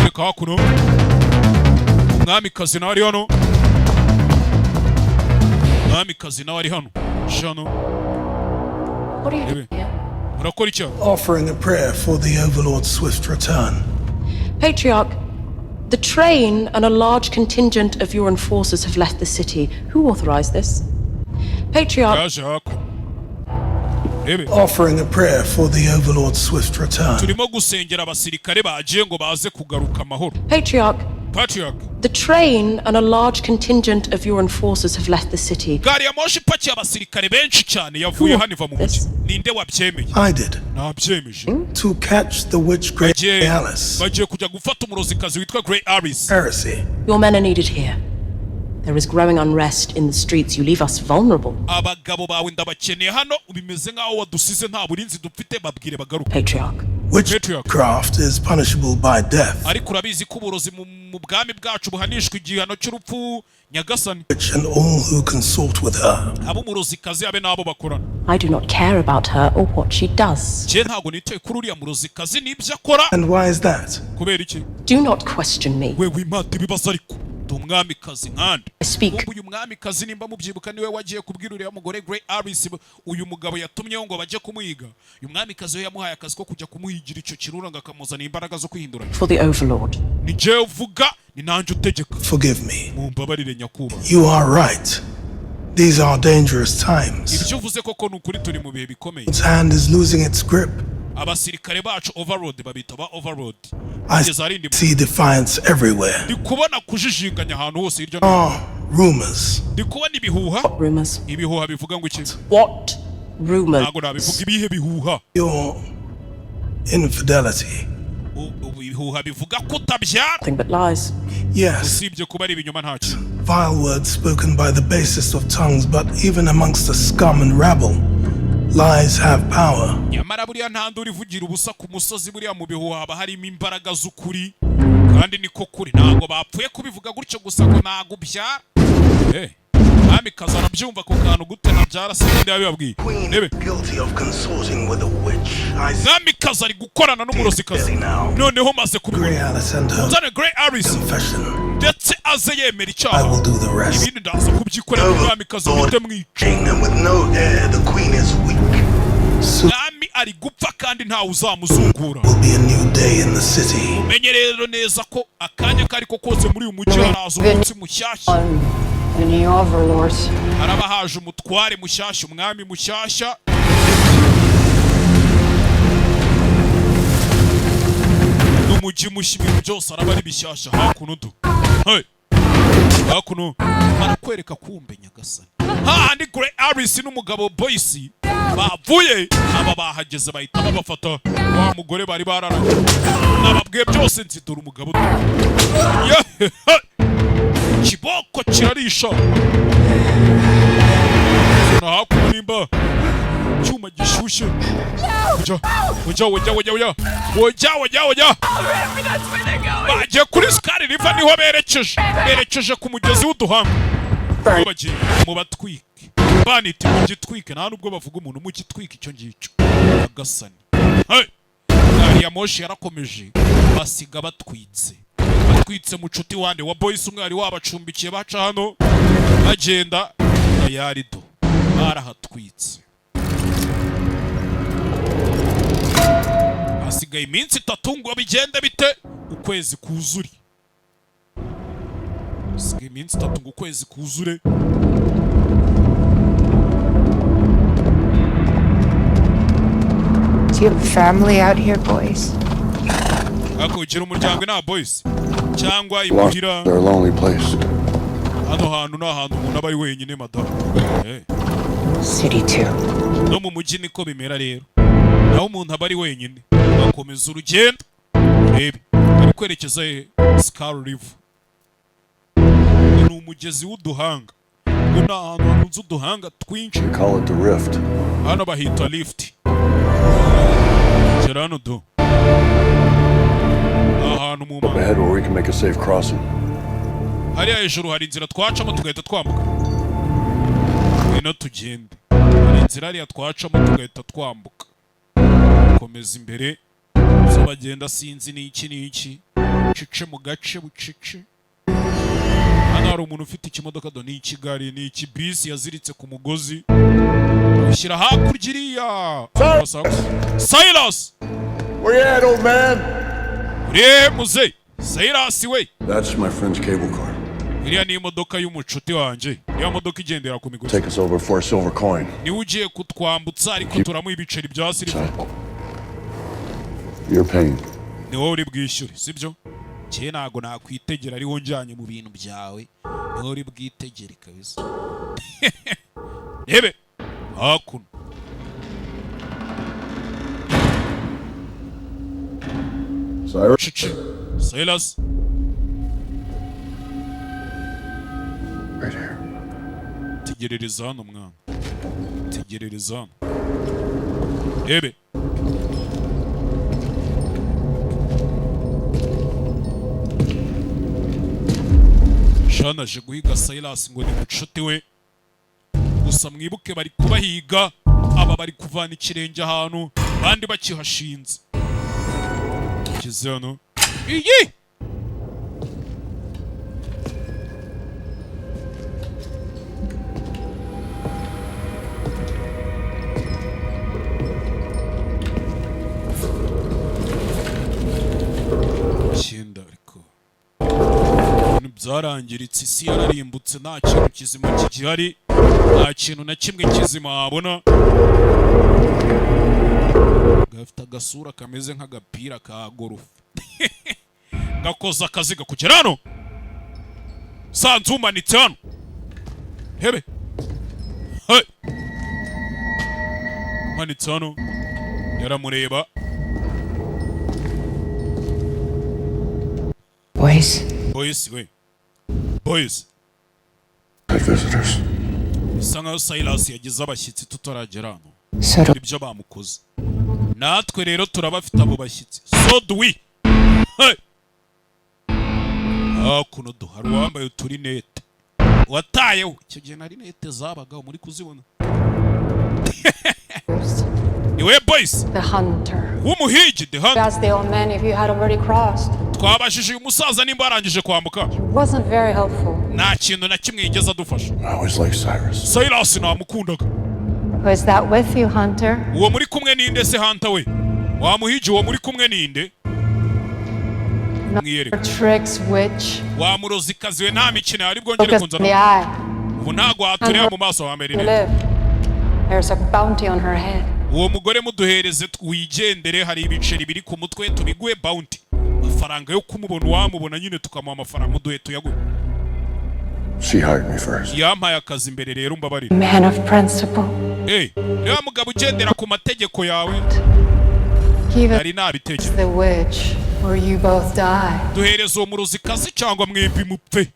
Reka hakuno. Umwamikazi nawe ari hano. Umwamikazi nawe ari hano. Shano. What are you doing here? Urakora icyo? Offering a prayer for the Overlord's swift return. Patriarch, the train and a large contingent of your enforcers have left the city. Who authorized this? Patriarch, Yaje hakuno. Rebe. Offering a prayer for the Overlord's swift return. Turimo gusengera abasirikare bagiye ngo baze kugaruka amahoro. Patriarch, Patriarch. the train and a large contingent of your enforcers have left the city. Gari ya moshi ipakiye abasirikare benshi cyane yavuye hano iva mu mujyi. Ninde wabyemeye? I did. Nabyemeje. To catch the witch Grey Alice. Bagiye kujya gufata umurozikazi witwa Grey Aris. Heresy. Your men are needed here. There is growing unrest in the streets. You leave us vulnerable. Abagabo bawe ndabakeneye hano bimeze nkaho wadusize nta burinzi dufite babwire bagaruka. Patriarch, Witchcraft is punishable by death. ariko urabizi ko uburozi mu bwami bwacu buhanishwa igihano cy'urupfu nyagasani. And all who consort with her. ab'umurozikazi abe n'abo bakorana. I do not care about her or what she does. je ntabwo niteye kuri uriya murozikazi n'ibyo akora. And why is that? kubera iki? Do not question me. we wimata ibibazo ariko ndi umwamikazi nkandi. I speak. uyu mwamikazi nimba mubyibuka niwe wagiye kubwira uriya mugore Grey Aris uyu mugabo yatumyeho ngo bajye kumuhiga. uyu mwamikazi we yamuhaye akazi ko kujya kumuhigira icyo kirura ngo akamuzana imbaraga zo kwihindura. For the Overlord. ni je uvuga ni nanjye utegeka. Forgive me. mumbabarire nyakubahwa. You are right. These are dangerous times. ibyo uvuze koko ni ukuri turi mu bihe bikomeye. Its hand is losing its grip. abasirikare bacu Overlord babita ba Overlord. I see defiance everywhere. ndi kubona kujijinganya ahantu hose hirya no hino. Rumors. ndi kubona ibihuha. Rumors. ibihuha bivuga ngo iki? What rumors? ntabwo nabivuga ibihe bihuha. Your infidelity. ibihuha bivuga ko utabyara. Nothing but lies. Yes. usibye kuba ari ibinyoma ntacyo. Vile words spoken by the basest of tongues, but even amongst the scum and rabble, lies have power. nyamara buriya ntandura ivugira ubusa ku musozi buriya mu bihuha haba harimo imbaraga z'ukuri kandi niko kuri. ntabwo bapfuye kubivuga gutyo gusa ngo ntabwo ubyara. mwamikazi arabyumva ku kantu gute nabyara se ndi yabibabwiye. rebe mwamikazi ari gukorana n'umurozikazi noneho maze kubibona uzane Grey Aris ndetse aze yemera icyaha ibindi ndaza kubyikorera mwamikazi uhite mwica. mwami ari gupfa kandi ntawe uzamuzungura. umenye rero neza ko akanya kari ko kose muri uyu mujyi haraza umunsi mushyashya. haraba haje umutware mushyashya umwami mushyashya. n'umujyi mushya ibintu byose araba ari bishyashya hakuno du. hakuno barakwereka kumbe nyagasani. hahandi Grey Aris n'umugabo Boyce bavuye aba bahageze bahita babafata wa mugore bari bararanye. nababwiye byose nzidura umugabo kiboko kirarisha. zona hakuno nimba cyuma gishyushye. ujya bagiye kuri Sky River niho berekeje ku mugezi w'uduhanga. bagiye mu batwike baniti mu gitwike nta nubwo bavuga umuntu mu gitwike icyo ngicyo agasani. gari ya moshi yarakomeje basiga batwitse mu nshuti wande wa Boyce umwari wabacumbikiye baca hano bagenda yarido barahatwitse. hasigaye iminsi 3 ngo bigende bite ukwezi kuzure. hasigaye iminsi 3 ngo ukwezi kuzure. Do you have family out here, boys? ako ugira umuryango na Boyce cyangwa imuhira. They're a lonely place. hano hantu ni ahantu umuntu aba ari wenyine madamu. City too. no mu mujyi niko bimera rero. naho umuntu aba ari wenyine bakomeza urugendo. rebe ari kwerekeza Sky River. ni umugezi w'uduhanga. ngo ni ahantu hanunze uduhanga twinshi. They call it the Rift. hano bahita lift. gerano do ahantu mu Up ahead where we can make a safe crossing. hariya hejuru hari inzira twacamo tugahita twambuka. ngwino tugende. hari inzira hariya twacamo tugahita twambuka. komeza imbere zo bagenda sinzi n'iki cice mu gace bucice. hano hari umuntu ufite ikimodoka do n'iki gari n'iki bisi yaziritse ku mugozi ushyira hakurya iriya. Silas! Where you at, old man? uriye muze Silas we. That's my friend's cable car. iriya ni imodoka y'umucuti wanjye. iriya modoka igendera ku migozi. Take us over for a silver coin. niwe ugiye kutwambutsa ariko turamuha ibiceri bya silver. You're paying. ni wowe uri bwishyure sibyo? cye ntago nakwitegera ariho njyanye mu bintu byawe. ni wowe uri bwitegere kabisa. rebe hakuno. Silas. Right here. tegerereza hano mwana. tegerereza hano. rebe Jean aje guhiga Silas ngo ni mucuti we. Gusa mwibuke bari kubahiga, aba bari kuvana ikirenge ahantu bandi bakihashinze. Kizano iyi cyenda ariko byarangiritse, isi yararimbutse, nta kintu kizima kigihari, nta kintu na kimwe kizima wabona. Gafite agasura kameze nk'agapira ka golf gakoza akaziga kugera hano, sanze umanitse hano hebe umanitse hano yaramureba. Boys we boys, visitors. bisa nkaho Silas yagize abashyitsi tutaragera hano, ibyo bamukoze. Natwe rero turabafite abo bashyitsi, so do we. Kuno duhari wambaye uturinete watayeho, icyo gihe na rinete zabagaho muri kuzibona. Iwe boys, The hunter. w'umuhigi, the hunter. Asked the old man if you had already crossed. Twabashije uyu musaza nimba arangije kwambuka. He wasn't very helpful. Nta kintu na kimwe yigeze adufasha. I always liked Cyrus. Silas namukundaga. Was that with you, hunter? Uwo muri kumwe ninde se Hunter we? Wa muhigi uwo muri kumwe ninde? Mwiyereka. Tricks, witch. Wa murozikazi we nta mikino yari bwongere Focus on the kunzana. eye. Ubu ntago hatureba mu maso wa You Merine. live. There's a bounty on her head. Uwo mugore muduhereze twigendere, hari ibiceri biri ku mutwe tubiguhe bounty. Amafaranga yo kumubona wamubona nyine tukamuha amafaranga muduhe tuyaguhe. She hired me first. Yampaye akazi imbere rero mbabarira. Man of principle. Reba mugabo ugendera ku mategeko yawe. Give Ari it nabitegeko. the witch, or you both die. Duhereze uwo murozikazi cyangwa mwembi mupfe.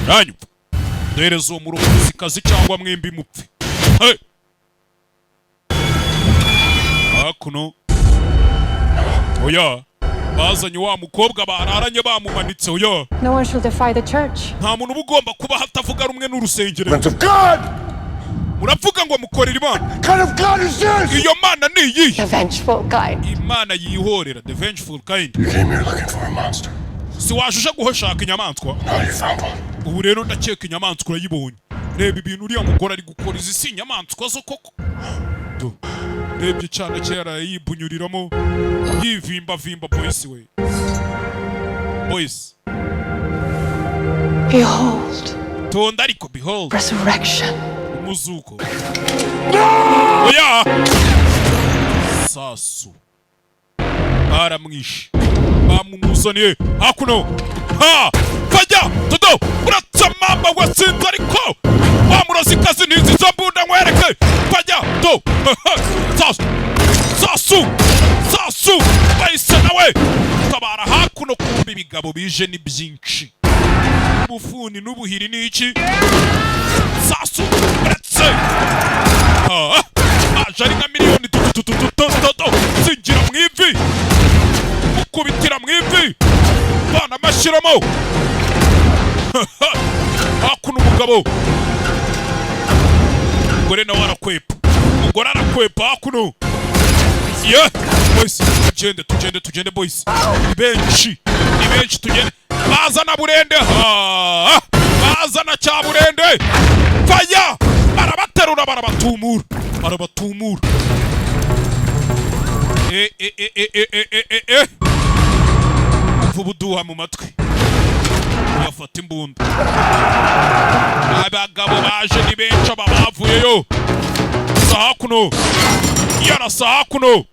Ranyumva. Duhereze uwo murozikazi cyangwa mwembi mupfe. Hakuno. Oya. Bazanye wa mukobwa bararanye bamumanitse oya. No one shall defy the church. Nta muntu ugomba kuba hatavuga rumwe n'urusengero. Prince of God! Muravuga ngo mukorera Imana. What kind of God is this? Iyo mana ni iyi. The vengeful kind. Imana yihorera, the vengeful kind. You came here looking for a monster. Si washuje guhoshaka inyamaswa. Now you found one. Ubu rero ndakeka inyamaswa urayibonye. Reba ibintu uriya mugore ari gukora, izi si inyamaswa zo koko. Rebye cyane kera yibunyuriramo yivimba boys we. Boys. Behold. Tonda ariko behold. Resurrection. Umuzuko. Oya. Sasu. Baramwishe. Bamumuzaniye. Hakuno. Ha! Fajya! Todo! Uratsa mama wasinze ariko! Wamurozikazi n'izi zo mbunda nkwereke! Fajya! Do! Sasu! Sasu! Sasu! Bahise nawe! Tabara hakuno kumbi ibigabo bije ni byinshi. Ubufuni n'ubuhiri ni iki? Sasu! Uretse! Aje ari nka miliyoni zinjira mu ivi! Mukubitira mu ivi! Bana amashyiramo! Hakuno umugabo! Umugore nawe arakwepa! Umugore arakwepa hakuno! Boys, tugende boys! Ni benshi tugende! Bazana burende! Bazana cya burende! Faya! Barabaterura barabatumura! Vuba uduha mu matwi. Yafata imbunda. Abagabo baje ni benshi bavuyeyo. Sahakuno. Yarasa hakuno.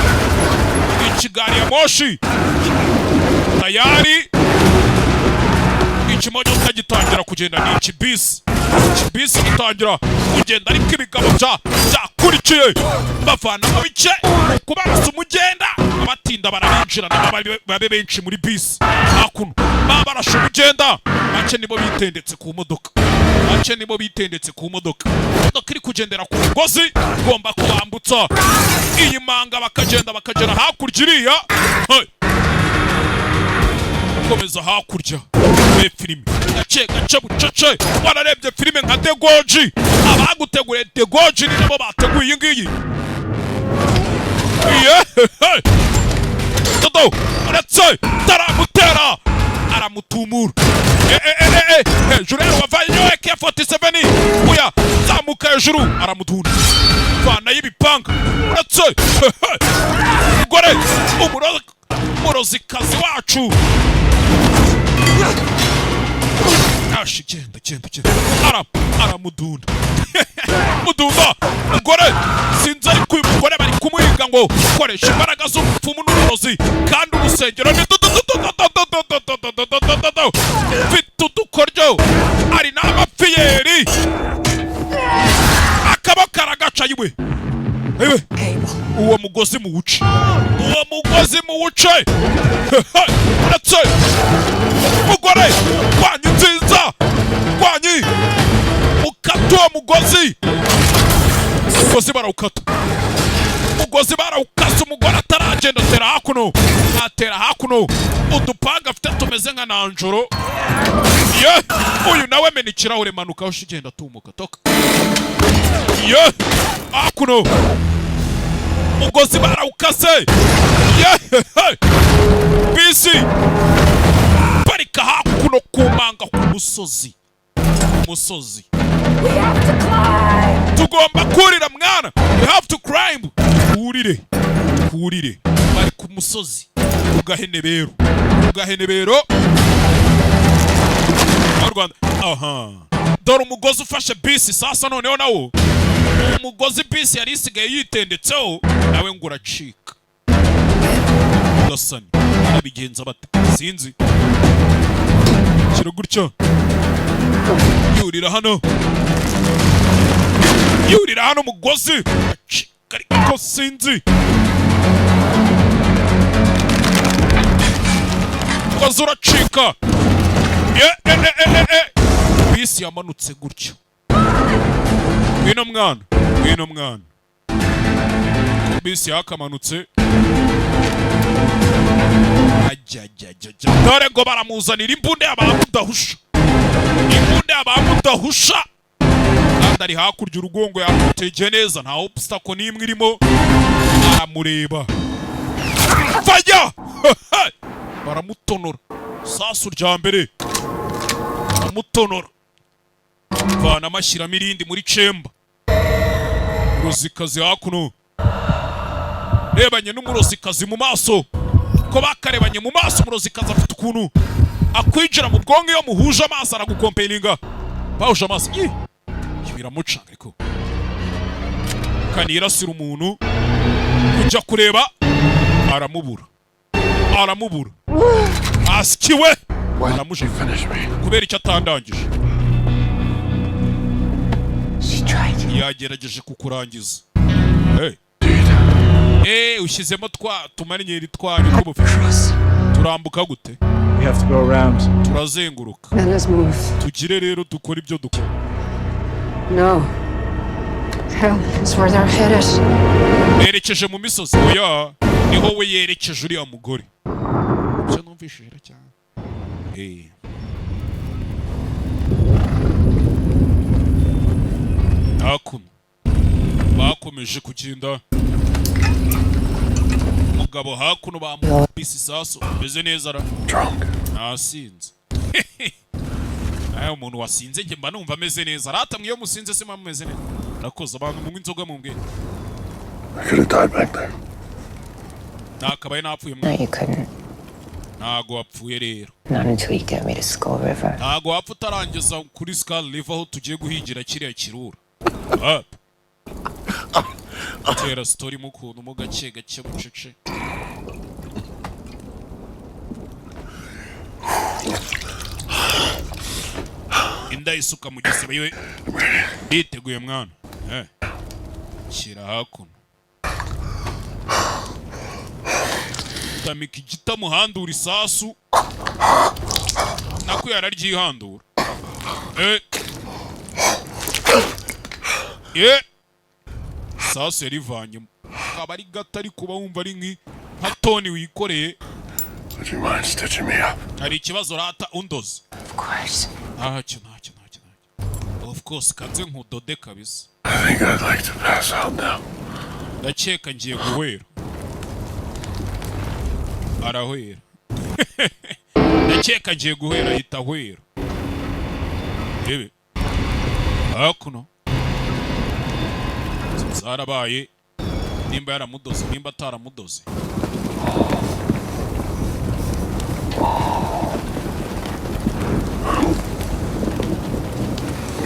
Ikigari ya moshi. Tayari. Ikimodoka gitangira kugenda ni ikibisi. Ikibisi gitangira kugenda ariko ibigabo byakurikiye. Bavana mu bice. Kubarasa umugenda. Abatinda barabinjira babe benshi muri bisi. Hakuno. Babarasha umugenda. Bake nibo bitendetse ku modoka. Imodoka iri kugendera ku mugozi. Igomba kubambutsa. Iyi manga bakagera hakurya iriya. Komeza hakurya. Filime. gace gace bucece wararebye filime nka The Gorge abaguteguriye The Gorge ni nabo bateguye iyi ngiyi Toto uretse taramutera aramutumura hejuru yari wavayo AK-47 uya zamuka hejuru aramutunda vana y'ibipanga uretse umugore umurozikazi wacu ashi genda aramudunda mudunda umugore sinzi ariko uyu mugore bari kumuhiga ngo koresha imbaraga z'ubupfumu n'uburozi kandi urusengero ni mfite udukoryo ari n'amapfiyeri akaboko aragaca yiwe uwo mugozi muwuce uretse umugore kwanyi nziza kwanyi ukata uwo mugozi barawukasa umugore ataragenda atera hakuno udupanga afite tumeze nka nanjoro uyu nawe mena ikirahure manuka aho ugenda tumuka toka hakuno umugozi barawukase bisi parika hakuno kumanga ku musozi tugomba kurira mwana you have to climb kurire bari ku musozi ugahenebero mu Rwanda dore umugozi ufashe bisi sasa noneho nawo umugozi bisi yari isigaye yitendetseho nawe ngo uracika gasani abigenza bata sinzi kiro gutyo yurira hano umugozi ariko sinzi umugozi uracika bisi yamanutse gutyo ngwino mwana bisi yakamanutse dore ngo baramuzanira imbunda y'abamudahusha kandi ari hakurya urugongo yamutegeye neza nta obstacle n'imwe irimo aramureba fajya baramutonora sasu rya mbere baramutonora vana amashyiramo irindi muri cemba urozikazi hakuno rebanye n'umurozikazi mu maso ko bakarebanye mu maso umurozikazi afite ukuntu akwijira mu bwonko iyo muhuje amaso aragukompelinga bahuje amaso biramucanga ariko kanirasira umuntu kujya kureba aramubura asikiwe kubera icyo atandangije yagerageje kukurangiza ushyizemo tumariniyeri twanyu tw'ubufasha turambuka gute turazenguruka tugire rero dukora ibyo dukora berekeje mu misozi oya niho we yerekeje uriya mugore ibyo numvishije cyane hakuno bakomeje kugenda umugabo hakuno bamubise isaso ameze neza nasinze umuntu wasinze njye mba numva ameze neza aratamwe iyo musinze se mumeze neza nakoze abantu munywa inzoga mu mbwe nakabaye napfuye ntago wapfuye rero ntago wapfa utarangiza kuri Skull River aho tugiye guhingira kiriya kirura tera story mu kuntu mu gake mucece inda isuka mu gisebe yiwe yiteguye mwana shyira hakuno tamika igita muhandura isasu nako yararyihandura isasu yarivanyemo akaba ari gato ariko uba wumva ari nka toni wikoreye hari ikibazo rata undoze ntacyo. Of course kanze nkudode kabisa. I think I'd like to pass out now. Ndakeka ngiye guhwera. Arahwera. Ndakeka ngiye guhera ahita ahwera. Yebe. Hakuno. Zarabaye. Nimba yaramudoze, nimba ataramudoze.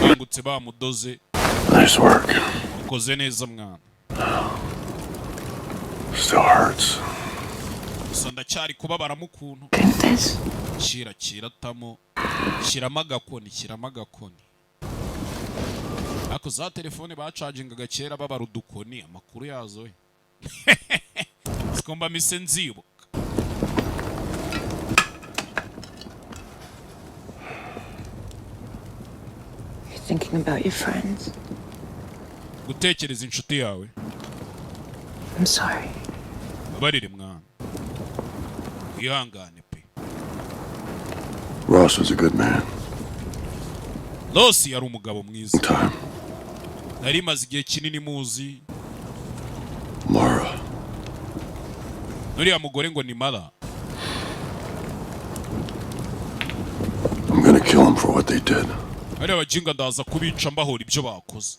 Bangutse bamudoze. Nice work. Ukoze neza mwana. Still hurts. Gusa ndacyari kubabara mu kuntu. Kira tamo. Shyiramo agakoni. Ako za telefone bacagingaga kera babara udukoni amakuru yazo we. Sikomba mise nzibuka. You're thinking about your friends. Gutekereza inshuti yawe. I'm sorry. Babarire mwana. Ihangane pe. Ross was a good man. Ross yari umugabo mwiza. Time. Nari maze igihe kinini muzi. Mara. Nuriya mugore ngo ni Mara. I'm gonna kill them for what they did. Ari abajinga ndaza kubica mbahora ibyo bakoze.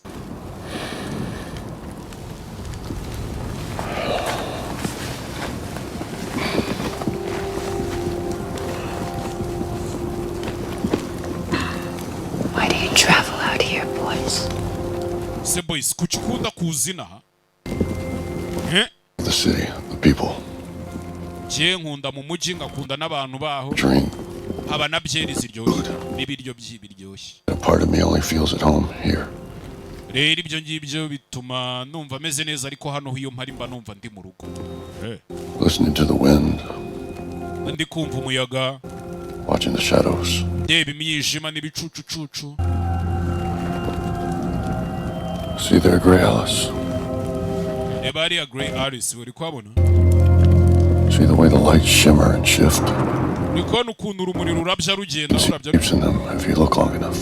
Why do you travel out here, boys? Se boys kuchikunda kuzina. The city, the people. Je nkunda mu mujyi ngakunda n'abantu baho. Drink. Haba na byeri ziryoshye n'ibiryo by'ibiryoshye. A part of me only feels at home here. Rero ibyo ngibyo bituma numva meze neza ariko hano hiyo mpari mba numva ndi mu rugo. Listening to the wind. Ndi kumva umuyaga. Watching the shadows. Ndeba imyijima n'ibicucucucu. See there, Grey Alice. Ebari ya Grey Alice uri kwabona? See the way the lights shimmer and shift. Nikona ukuntu urumuri rurabya rugenda rurabya. Shapes in them if you look long enough.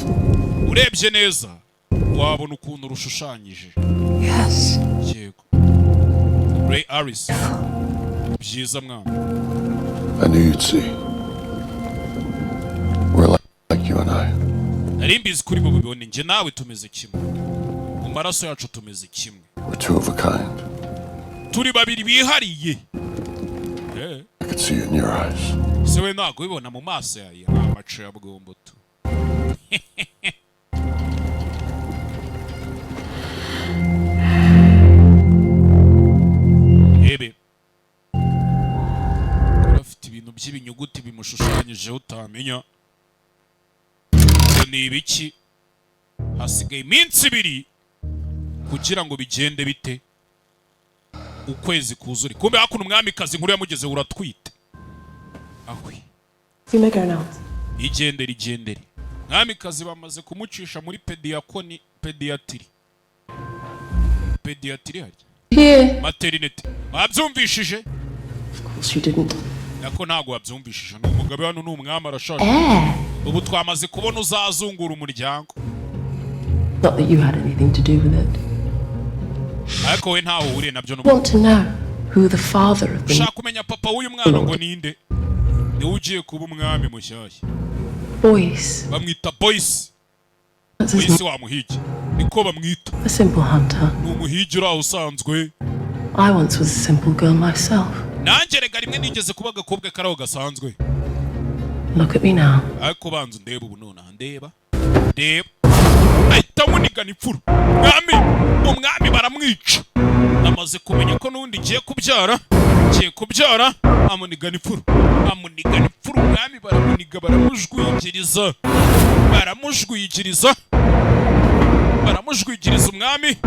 Urebye neza wabona ukuntu rushushanyije. Yes. Yego. Grey Alice. Byiza mwana. I knew you'd see. We're like you and I. Nari mbizi kuri bo bibone nje nawe tumeze kimwe. Mu maraso yacu tumeze kimwe. We're two of a kind. Turi babiri bihariye. I could see it in your eyes. Sewe ntago bibona mu maso yawe amacu ya bwombuto. Ebe. Afite ibintu by'ibinyuguti bimushushanyije utamenya. Ni ibiki? Hasigaye iminsi 2 kugira ngo bigende bite. Ukwezi kuzuri. Kumbe hakuno umwamikazi nkuru yamugeze uratwite. Ahwi. You may go now. Igendere. Mwamikazi bamaze kumucisha muri pediatri. Pediatri hari. Here. Maternity. Wabyumvishije? Of course you didn't. Nako ntago wabyumvishije. N'umugabo hano n'umwami arashaje. Ubu twamaze kubona uzazungura umuryango. Not that you had anything to do with it. Ariko we ntaho uhuriye nabyo I want to know who the father of the... Ushaka kumenya papa w'uyu mwana ngo ninde? Ni ugiye kuba umwami mushyashya. Boyce. Bamwita Boyce. That's his Boyce name. wa muhigi. Niko bamwita. A simple hunter. Ni umuhigi uraho usanzwe. I once was a simple girl myself. Nanjye rega rimwe nigeze kuba agakobwa karaho gasanzwe. Look at me now. Ariko banza ndeba ubu nonaha ndeba. Ahita amunigana ipfuru. Umwami baramwica. Namaze kumenya ko n'undi ngiye kubyara amunigana ipfuru. Umwami baramuniga baramujwigiriza umwami.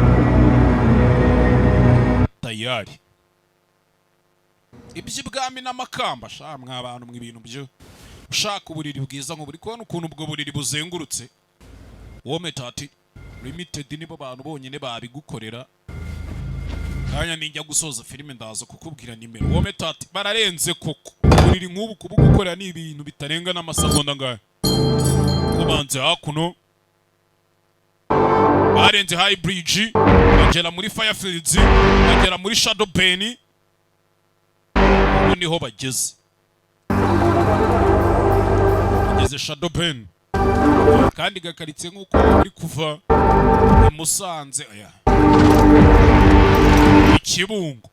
Tayari. Iby'ibwami n'amakamba sha mw'abantu mw'ibintu byo. Ushaka uburiri bwiza nk'uburi kubona ukuntu ubwo buriri buzengurutse. Wometati Limited nibo bantu bonyine babigukorera. Kanya ninjya gusoza filime ndaza kukubwira nimero. Wometati bararenze koko. Buriri nk'ubu kubugukorera ni ibintu bitarenga n'amasegonda ngahe. kubanze hakuno barenze High Bridge bagera muri Firefields bagera muri Shadow Bane ubu niho bageze Shadow Bane kandi gakaritse nkuko uri kuva i Musanze aya Ikibungo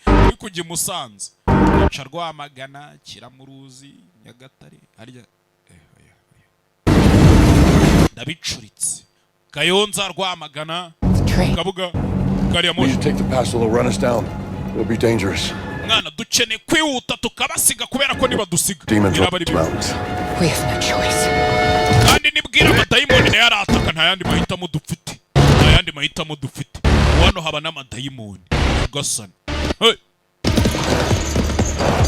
uri kujya i Musanze gaca Rwamagana Kiramuruzi Nyagatare harya ndabicuritse Kayonza Rwamagana Kabuga kariya moshi. Take the pass, will run us down. It'll be dangerous. Mwana dukeneye kwihuta tukabasiga kubera ko niba dusiga Demons of the mountains. We have no choice. Kandi nibwira amadayimoni nayo arataka nta yandi mahitamo dufite. Nta yandi mahitamo dufite. Wano haba n'amadayimoni. Ugasana. Hey.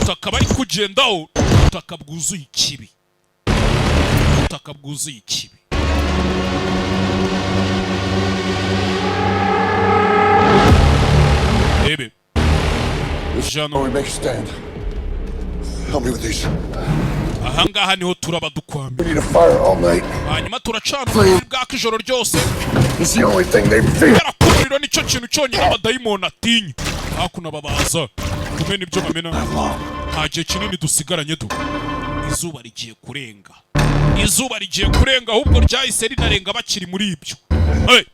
Utakaba ari kugendaho utakabwuzuye ikibi. Utakabwuzuye ikibi. Baby. Jano, we make a stand. Help me with these. Ahangaha niho turaba dukwambi. We need a fire all night. Hanyuma turacana bwaka ijoro ryose. It's the only thing they fear. Kumuriro nicyo kintu cyonyine abadayimoni atinya. Hakuno babaza kumena ibyo bamena. Nta gihe kinini dusigaranye du. Izuba rigiye kurenga. Izuba rigiye kurenga ahubwo ryahise rinarenga bakiri muri ibyo. Hey.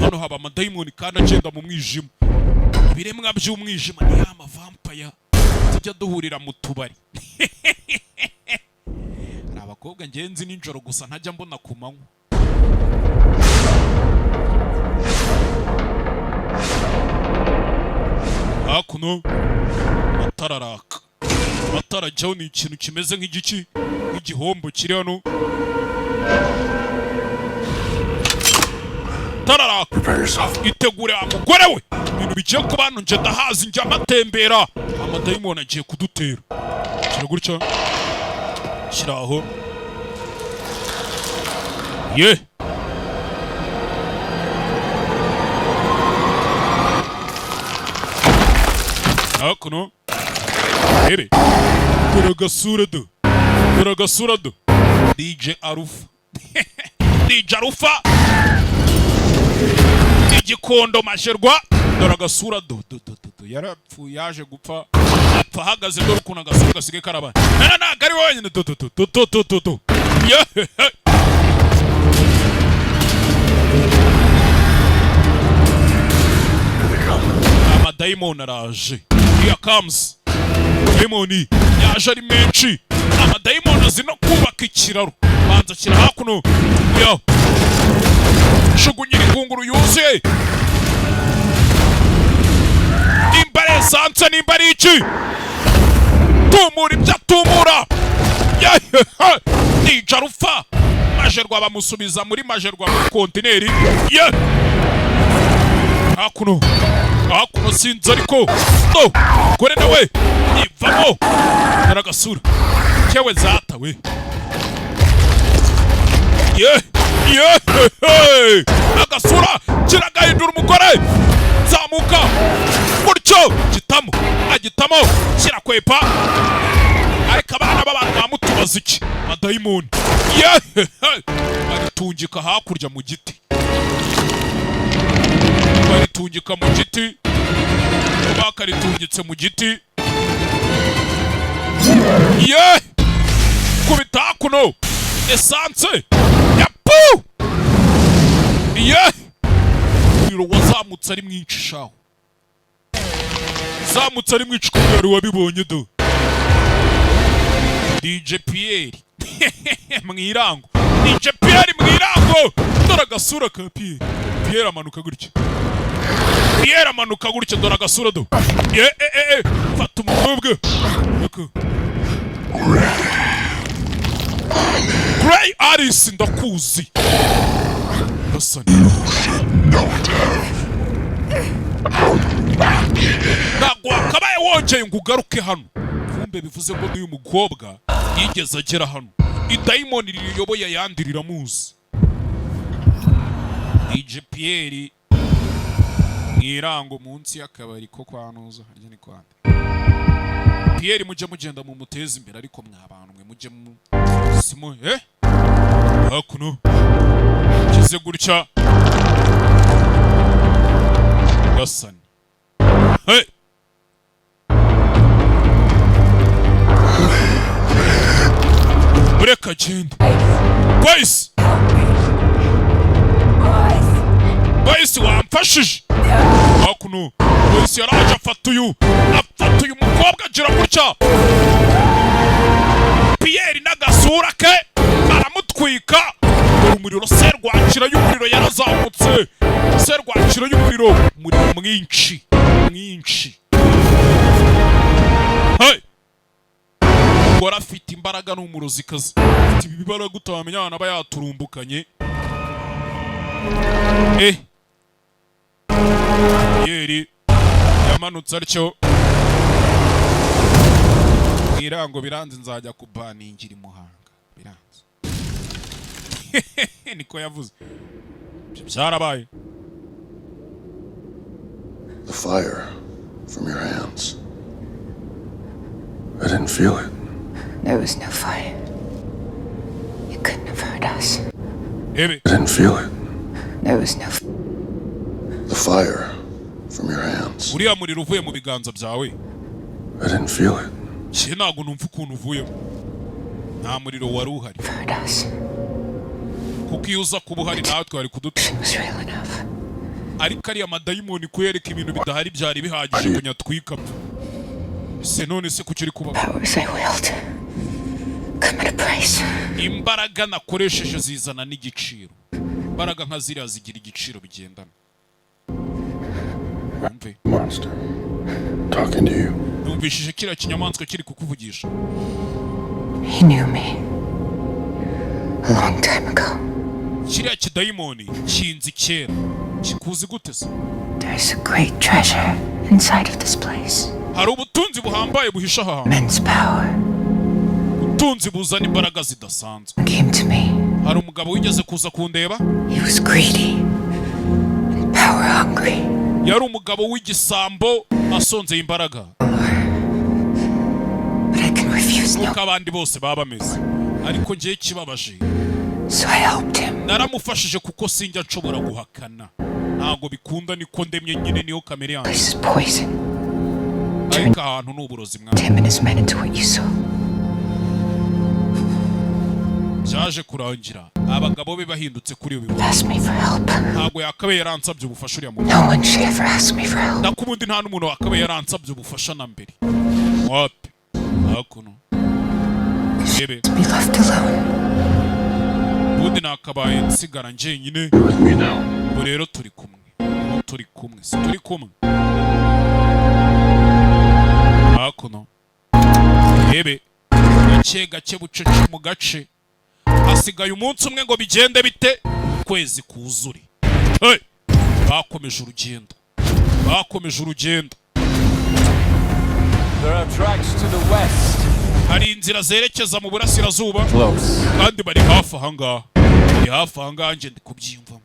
Hano haba amadayimoni kandi agenda mu mwijima. Ibiremwa by'umwijima ni ya mavampire tujya duhurira mu tubari. Hari abakobwa ngenzi ninjoro gusa ntajya mbona ku manywa. Hakuno matararaka. Matara jyaho ni ikintu kimeze nk'igiki nk'igihombo kiri hano. Itegure amugore we ibintu bigiye kubantu nje ndahazi njya amatembera amadayimoni agiye kudutera kira gutya kiraho ye hakuno ere turagasura do DJ Arufa DJ Arufa Igikondo Majerwa dore do yarapfu yaje gupfa apfa hagaze dore ukuntu agasura gasige karaba na gari wenyine do amadayimoni araje here comes demoni yaje ari menshi amadayimoni azino kubaka ikiraro banza kira hakuno yo shugunyira ingunguru yuzuye imbare sanse n'imbare iki tumura ibyo atumura DJ Arufa Majerwa bamusubiza muri Majerwa mu kontineri hakuno sinzi ariko kore nawe ivamo naragasura cyewe zata we agasura kiragahindura umugore zamuka gutyo agitamo kirakwepa ariko abana b'abantu bamutubaza iki madayimoni baritungika hakurya mu giti baritungika mu giti bakaritungitse mu giti kubita hakuno esanse yapu umuriro wazamutse ari mwinshi shaho zamutse ari mwinshi kubera wabibonye do DJ Pierre mwirango DJ Pierre mwirango dore agasura ka Pierre amanuka gutya dore agasura do fata umukobwa Grey Alice ndakuzi ntabwo wakabaye wongeye ngo ugaruke hano kumbe bivuze ngo n'uyu mukobwa yigeze agera hano idayimoni riyoboye ayandi riramuzi DJ Pierre mwirango munsi y'akabari ko kwa Nuza harya ni kwande Pierre mujye mugenda mu muteza imbere ariko mwabantu mwe mujye mu simo hakuno kize gutya gasani hey Ureka agenda Boys wamfashije hakuno Boys yaraje afata uyu mukobwa agira gutya Pierre n'agasura ke aramutwika umuriro serwakira y'umuriro yarazamutse serwakira y'umuriro mwinshi hey Gora afite imbaraga n'umurozikazi afite ibibaraga utamenya abana bayaturumbukanye Yeri yamanutse atyo irango biranze nzajya kubaningira imuhanga biranze niko yavuze byarabaye The fire from your hands. I didn't feel it. There was no fire. You couldn't have hurt us. I didn't feel it. There was no The fire from your hands. Uriya muriro uvuye mu biganza byawe. I didn't feel it. Cye ntago numva ukuntu uvuyemo. Nta muriro wari uhari. Kuko iyo uza kuba uhari nawe twari kuduta. Ariko ariya madayimoni kuyereka ibintu bidahari byari bihagije kunyatwika. Se none se kuki uri kuba imbaraga nakoresheje zizana n'igiciro. Imbaraga nka ziriya zigira igiciro bigendana. Monster talking to you. Numvishije kiriya kinyamaswa kiri kukuvugisha. He knew me a long time ago. Kiriya kidayimoni kinzi kera. Kikuzi gute se? There's a great treasure inside of this place. Hari ubutunzi buhambaye buhisha aha. Immense power. Ubutunzi buzana imbaraga zidasanzwe. Came to me. Hari umugabo wigeze kuza kundeba? He was greedy and power hungry. Yari umugabo w'igisambo asonzeye imbaraga. But I can refuse no. Uko abandi bose baba bameze. Ariko ngiye kibabaje. So I helped him. Naramufashije kuko sinjya nshobora guhakana. Ntago bikunda niko ndemye nyine niyo kamere yanjye. This is poison. Ariko ahantu n'uburozi mwana. Him and his men into what you saw. Byaje kurangira abagabo be bahindutse kuri uyu bibazo. Ask me for help. Ntago yakabe yaransabye ubufasha uriya muntu. No one should ever ask me for help. Nakubundi nta n'umuntu wakabe yaransabye ubufasha na mbere. Wapi? Hakuno. Ebe. Be left alone. Bundi nakabaye nsigara njyenyine. Ubu rero turi kumwe. Turi kumwe. Si turi kumwe. Hakuno. Ebe. Gake bucece mu gace. Hasigaye umunsi umwe ngo bigende bite kwezi kuzuri. Hey! Bakomeje urugendo. There are tracks to the west. Hari inzira zerekeza mu burasirazuba. Kandi bari hafi ahangaha. Bari hafi ahangaha nje ndi kubyiyumvamo.